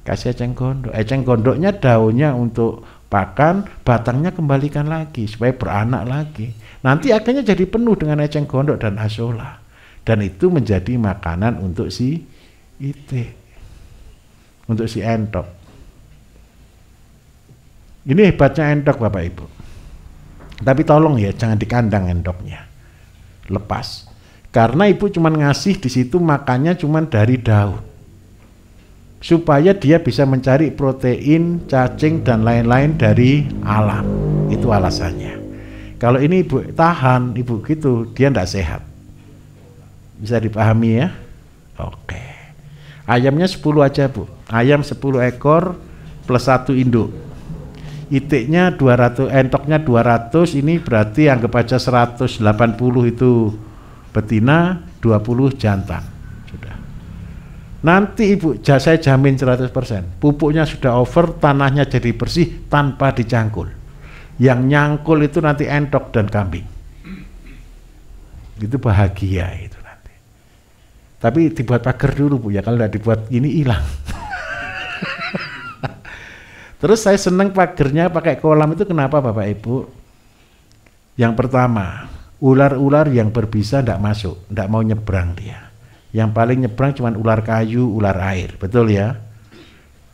Kasih eceng gondok. Eceng gondoknya daunnya untuk pakan, batangnya kembalikan lagi supaya beranak lagi. Nanti akhirnya jadi penuh dengan eceng gondok dan asola. Dan itu menjadi makanan untuk si itik, untuk si entok. Ini hebatnya entok Bapak Ibu. Tapi tolong ya jangan dikandang endoknya, lepas. Karena ibu cuma ngasih di situ makannya cuma dari daun, supaya dia bisa mencari protein, cacing dan lain-lain dari alam. Itu alasannya. Kalau ini ibu tahan, ibu gitu, dia tidak sehat. Bisa dipahami ya? Oke. Ayamnya 10 aja Bu. Ayam 10 ekor plus 1 induk. Itiknya 200, entoknya 200, ini berarti anggap aja 180 itu betina, 20 jantan. Sudah. Nanti ibu, saya jamin 100%. Pupuknya sudah over, tanahnya jadi bersih tanpa dicangkul. Yang nyangkul itu nanti entok dan kambing. Itu bahagia itu. Tapi dibuat pagar dulu Bu ya, kalau tidak dibuat ini hilang. Terus saya senang pagernya pakai kolam itu kenapa Bapak Ibu? Yang pertama, ular-ular yang berbisa tidak masuk, tidak mau nyebrang dia. Yang paling nyebrang cuma ular kayu, ular air, betul ya?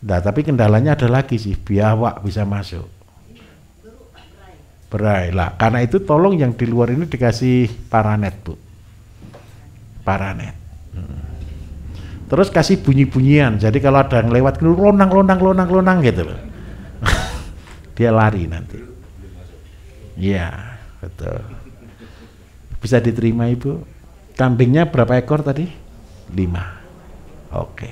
Nah, tapi kendalanya ada lagi sih, biawak bisa masuk. Berai lah, karena itu tolong yang di luar ini dikasih paranet Bu. Paranet. Terus kasih bunyi-bunyian, jadi kalau ada yang lewat lonang gitu loh. Dia lari nanti. Iya, betul. Bisa diterima Ibu. Kambingnya berapa ekor tadi? 5. Oke.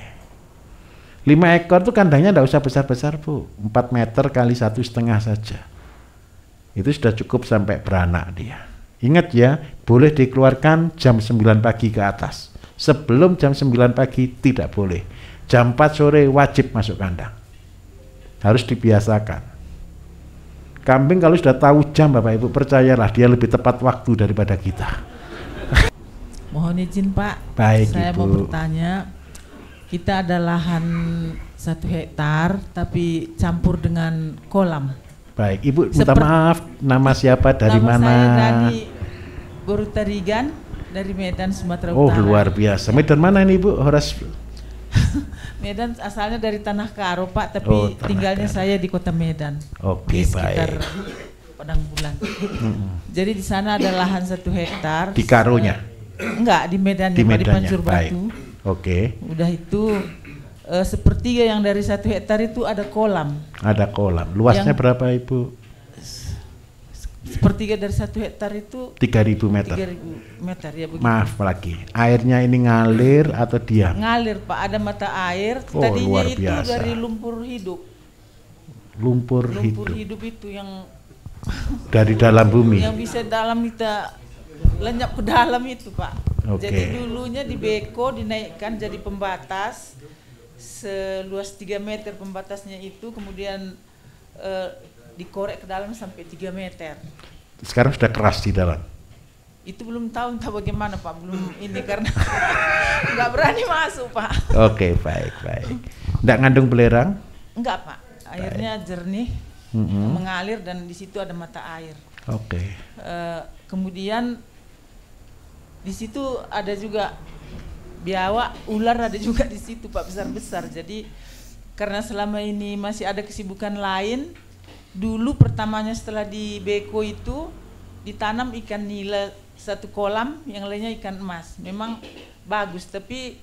5 ekor tuh kandangnya enggak usah besar-besar Bu, 4 meter kali 1,5 saja. Itu sudah cukup sampai beranak dia. Ingat ya, boleh dikeluarkan jam 9 pagi ke atas. Sebelum jam 9 pagi tidak boleh. Jam 4 sore wajib masuk kandang. Harus dibiasakan. Kambing kalau sudah tahu jam Bapak Ibu, percayalah dia lebih tepat waktu daripada kita. Mohon izin Pak, Baik, saya Ibu. mau bertanya. Kita ada lahan 1 hektar tapi campur dengan kolam. Baik, Ibu minta maaf, nama siapa, dari nama mana? Saya Dani Borutarigan dari Medan, Sumatera Oh, Utara. luar biasa. Medan mana ini Ibu? Horas. Medan asalnya dari Tanah Karo Pak, tapi Oh, Tanah tinggalnya Karo. saya di Kota Medan. Oke, di sekitar baik. Padang Bulan. Jadi di sana ada lahan 1 hektar. Di Karonya? Enggak, di Medannya, Di Pak, di Medannya, Pancur baik. Batu. Oke. Udah itu sepertiga yang dari 1 hektar itu ada kolam. Ada kolam. Luasnya Yang- berapa Ibu? Sepertiga dari 1 hektar itu 3.000 meter. 3.000 meter ya begitu. Maaf lagi, airnya ini ngalir atau diam? Ngalir Pak, ada mata air. Oh, Tadinya luar itu biasa. dari lumpur hidup. Lumpur Lumpur hidup hidup itu yang dari dalam bumi. yang bisa dalam kita lenyap ke dalam itu Pak. Oke. Jadi dulunya di beko dinaikkan jadi pembatas seluas 3 meter pembatasnya itu, kemudian dikorek ke dalam sampai 3 meter. Sekarang sudah keras di dalam. Itu belum tahu entah bagaimana Pak, belum ini karena nggak berani masuk Pak. Oke, baik. Nggak ngandung belerang? Enggak Pak, airnya jernih, mengalir dan di situ ada mata air. Oke. Kemudian di situ ada juga biawak, ular ada juga di situ Pak, besar-besar. Jadi karena selama ini masih ada kesibukan lain, dulu pertamanya setelah di beko itu ditanam ikan nila 1 kolam, yang lainnya ikan emas. Memang bagus, tapi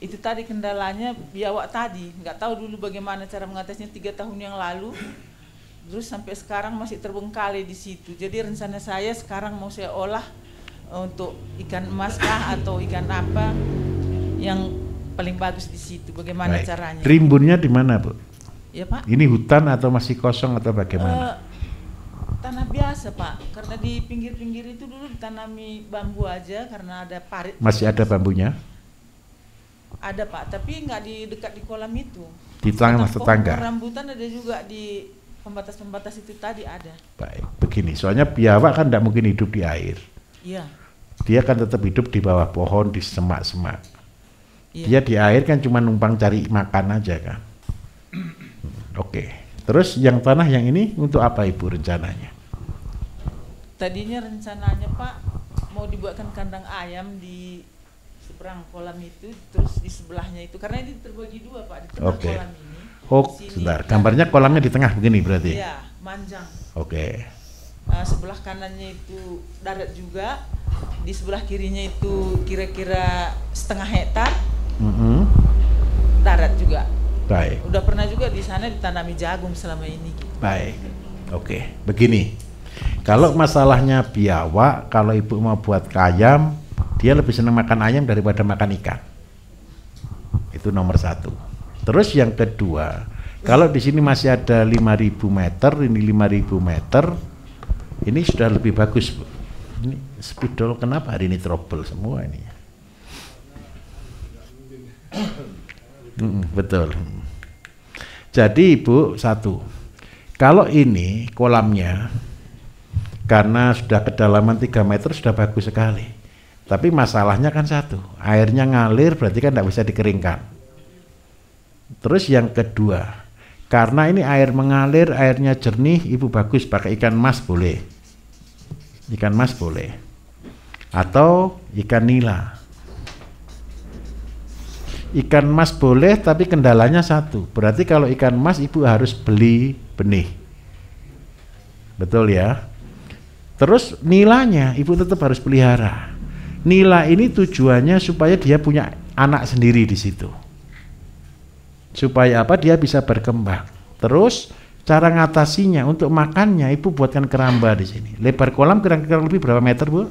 itu tadi kendalanya biawak tadi. Nggak tahu dulu bagaimana cara mengatasinya 3 tahun yang lalu. Terus sampai sekarang masih terbengkalai di situ. Jadi rencana saya sekarang mau saya olah untuk ikan emas kah atau ikan apa yang paling bagus di situ. Bagaimana Baik. caranya? Rimbunnya di mana Bu? Ya Pak. Ini hutan atau masih kosong atau bagaimana? Tanah biasa Pak, karena di pinggir-pinggir itu dulu ditanami bambu aja karena ada parit. Masih ada bambunya? Ada Pak, tapi nggak di dekat di kolam itu. Di tengah tetangga. Pohon rambutan ada juga di pembatas-pembatas itu tadi ada. Baik, begini, soalnya biawak kan tidak mungkin hidup di air. Iya. Dia kan tetap hidup di bawah pohon, di semak-semak. Iya. Dia di air kan cuma numpang cari makan aja kan. Oke, terus yang tanah yang ini untuk apa Ibu rencananya? Tadinya rencananya Pak mau dibuatkan kandang ayam di seberang kolam itu, terus di sebelahnya itu, karena ini terbagi dua Pak, di tengah Oke. kolam ini. Oh, Di sini sebentar, kan- gambarnya kolamnya di tengah begini berarti? Iya, manjang. Oke, Sebelah kanannya itu darat juga, di sebelah kirinya itu kira-kira setengah hektar darat juga. baik, Udah pernah juga di sana ditanami jagung selama ini. baik. Oke, begini. Kalau masalahnya biawak, kalau Ibu mau buat ayam, dia lebih senang makan ayam daripada makan ikan. Itu nomor satu. Terus yang kedua, kalau di sini masih ada 5.000 meter, ini 5.000 meter, ini sudah lebih bagus, Bu. Ini spidol kenapa hari ini trouble semua ini? Betul. Jadi Ibu, satu, kalau ini kolamnya karena sudah kedalaman 3 meter sudah bagus sekali. Tapi masalahnya kan satu, airnya ngalir berarti kan tidak bisa dikeringkan. Terus yang kedua, karena ini air mengalir, airnya jernih, Ibu bagus pakai ikan mas boleh. Ikan mas boleh. Atau ikan nila. Ikan mas boleh, tapi kendalanya satu. Berarti kalau ikan mas Ibu harus beli benih. Betul ya? Terus nilanya Ibu tetap harus pelihara. Nila ini tujuannya supaya dia punya anak sendiri di situ. Supaya apa? Dia bisa berkembang. Terus cara ngatasinya untuk makannya Ibu buatkan keramba di sini. Lebar kolam kira-kira lebih berapa meter, Bu?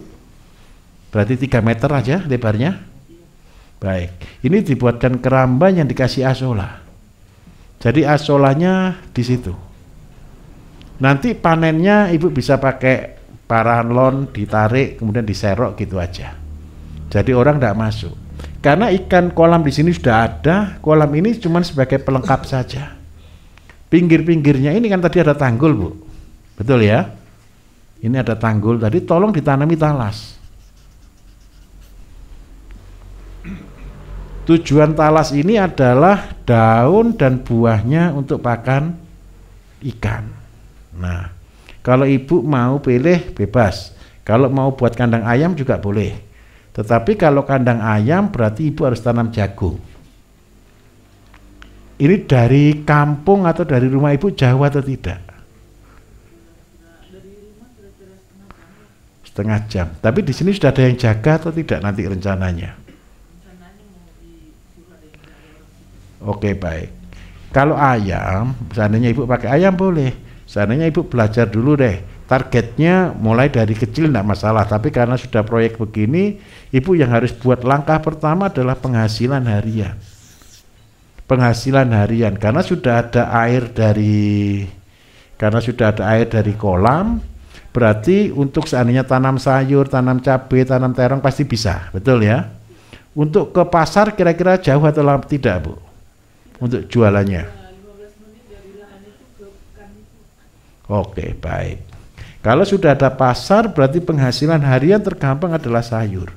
Berarti 3 meter aja lebarnya. Baik. Ini dibuatkan keramba yang dikasih asola. Jadi asolanya di situ. Nanti panennya Ibu bisa pakai paralon, ditarik, kemudian diserok gitu aja. Jadi orang tidak masuk. Karena ikan kolam di sini sudah ada, kolam ini cuma sebagai pelengkap saja. Pinggir-pinggirnya ini kan tadi ada tanggul, Bu. Betul ya? Ini ada tanggul tadi, tolong ditanami talas. Tujuan talas ini adalah daun dan buahnya untuk pakan ikan. Nah, kalau Ibu mau pilih bebas. Kalau mau buat kandang ayam juga boleh. Tetapi kalau kandang ayam berarti Ibu harus tanam jagung. Ini dari kampung atau dari rumah Ibu jauh atau tidak? Setengah jam. Tapi di sini sudah ada yang jaga atau tidak nanti rencananya? Oke, baik. Kalau ayam, seandainya Ibu pakai ayam boleh. Seandainya Ibu belajar dulu deh. Targetnya mulai dari kecil tidak masalah. Tapi karena sudah proyek begini, Ibu yang harus buat langkah pertama adalah penghasilan harian. Penghasilan harian karena sudah ada air dari kolam. Berarti untuk seandainya tanam sayur, tanam cabai, tanam terong pasti bisa, betul ya? Untuk ke pasar kira-kira jauh atau tidak, Bu? Untuk jualannya? Oke, baik. Kalau sudah ada pasar berarti penghasilan harian tergampang adalah sayur.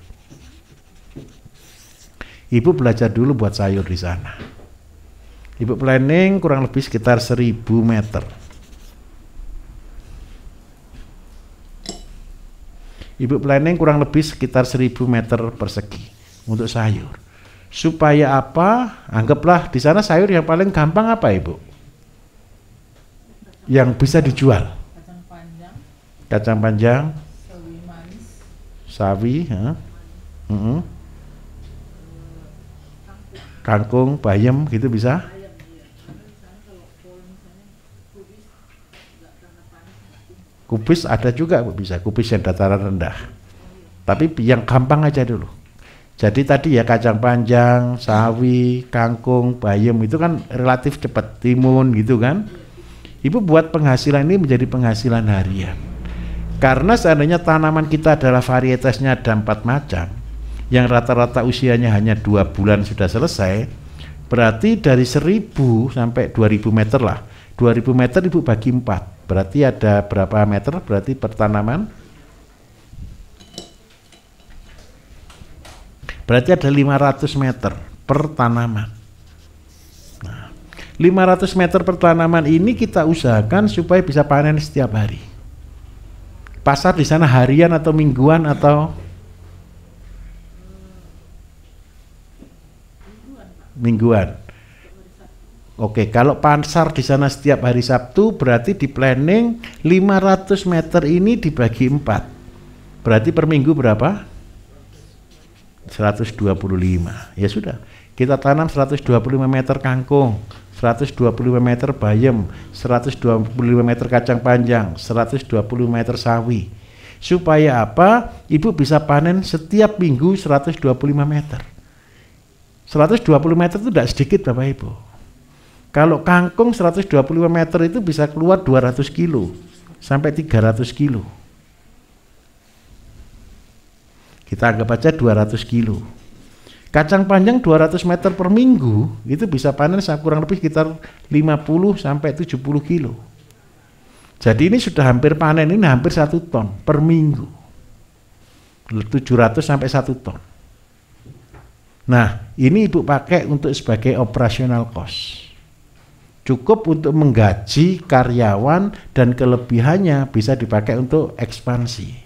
Ibu belajar dulu buat sayur di sana. Ibu planning kurang lebih sekitar 1.000 meter. Ibu planning kurang lebih sekitar 1.000 meter persegi untuk sayur. Supaya apa? Anggaplah di sana sayur yang paling gampang apa, Ibu? Yang bisa dijual? Kacang panjang, sawi manis, sawi, kangkung, bayam gitu bisa? Kubis ada juga, Bu, bisa kubis yang dataran rendah. Tapi yang gampang aja dulu. Jadi tadi ya kacang panjang, sawi, kangkung, bayam itu kan relatif cepat, timun gitu kan. Ibu buat penghasilan ini menjadi penghasilan harian. Karena seandainya tanaman kita adalah varietasnya ada 4 macam, yang rata-rata usianya hanya 2 bulan sudah selesai, berarti dari 1000 sampai 2000 meter lah. 2000 meter Ibu bagi 4, berarti ada berapa meter? Berarti per tanaman? Berarti ada 500 meter per tanaman. Nah, 500 meter per tanaman ini kita usahakan supaya bisa panen setiap hari. Pasar di sana harian atau mingguan atau mingguan? Oke, kalau pasar di sana setiap hari Sabtu, berarti di planning 500 meter ini dibagi 4. Berarti per minggu berapa? 125. Ya sudah, kita tanam 125 meter kangkung, 125 meter bayam, 125 meter kacang panjang, 120 meter sawi. Supaya apa? Ibu bisa panen setiap minggu 125 meter. 120 meter itu tidak sedikit Bapak Ibu. Kalau kangkung 125 meter itu bisa keluar 200 kilo sampai 300 kilo. Kita anggap aja 200 kilo. Kacang panjang 200 meter per minggu itu bisa panen kurang lebih sekitar 50 sampai 70 kilo. Jadi ini sudah hampir panen, ini hampir 1 ton per minggu. 700 sampai 1 ton. Nah, ini Ibu pakai untuk sebagai operational cost. Cukup untuk menggaji karyawan dan kelebihannya bisa dipakai untuk ekspansi.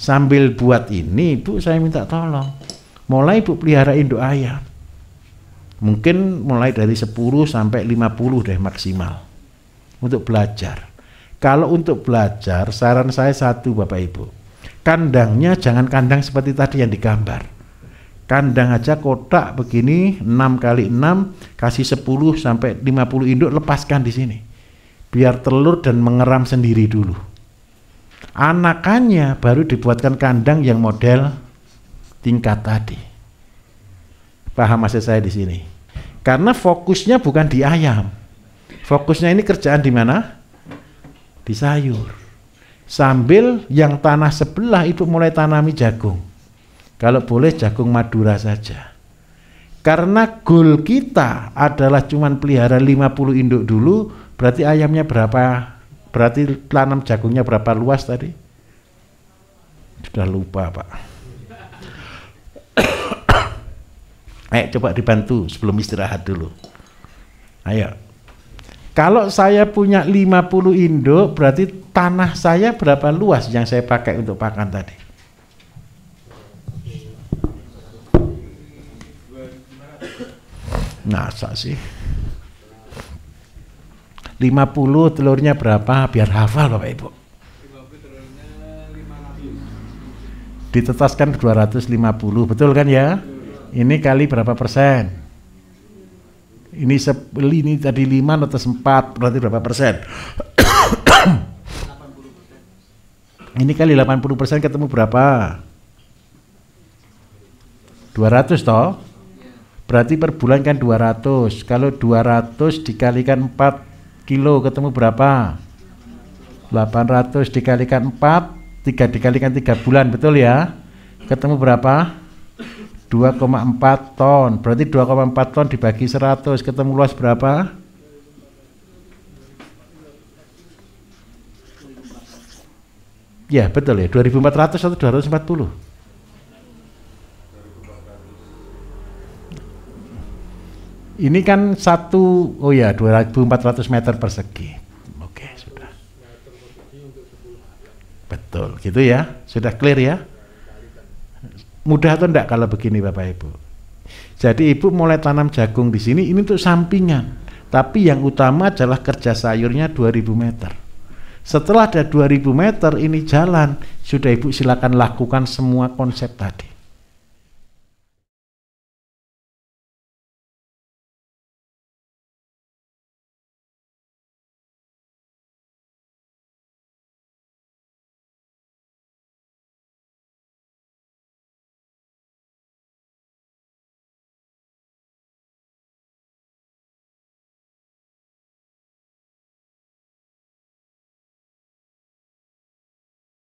Sambil buat ini, Ibu saya minta tolong, mulai Ibu pelihara induk ayam. Mungkin mulai dari 10 sampai 50 deh maksimal untuk belajar. Kalau untuk belajar, saran saya satu Bapak Ibu, kandangnya jangan kandang seperti tadi yang digambar. Kandang aja kotak begini 6 kali 6, kasih 10 sampai 50 induk, lepaskan di sini. Biar telur dan mengeram sendiri dulu. Anakannya baru dibuatkan kandang yang model tingkat tadi. Paham maksud saya di sini? Karena fokusnya bukan di ayam. Fokusnya ini kerjaan di mana? Di sayur. Sambil yang tanah sebelah Ibu mulai tanami jagung. Kalau boleh jagung Madura saja. Karena goal kita adalah cuman pelihara 50 induk dulu, berarti ayamnya berapa? Berarti tanam jagungnya berapa luas tadi? Sudah lupa Pak. Ayo coba dibantu sebelum istirahat dulu. Ayo. Kalau saya punya 50 induk, berarti tanah saya berapa luas yang saya pakai untuk pakan tadi? Masa sih? 50 telurnya berapa? Biar hafal Bapak Ibu. Ditetaskan 250, betul kan ya? Ini kali berapa persen? Ini tadi 5 atas 4, berarti berapa persen? Ini kali 80% ketemu berapa? 200 toh? Berarti per bulan kan 200. Kalau 200 dikalikan 4 kilo ketemu berapa? 800 dikalikan 4, 3 dikalikan 3 bulan, betul ya? Ketemu berapa? 2,4 ton. Berarti 2,4 ton dibagi 100 ketemu luas berapa? Ya betul ya, 2400 atau 240? Ini kan 2400 meter persegi. Oke, sudah. Betul, gitu ya. Sudah clear ya? Mudah atau enggak kalau begini Bapak Ibu? Jadi Ibu mulai tanam jagung di sini, ini untuk sampingan. Tapi yang utama adalah kerja sayurnya 2000 meter. Setelah ada 2000 meter ini jalan, sudah Ibu silakan lakukan semua konsep tadi.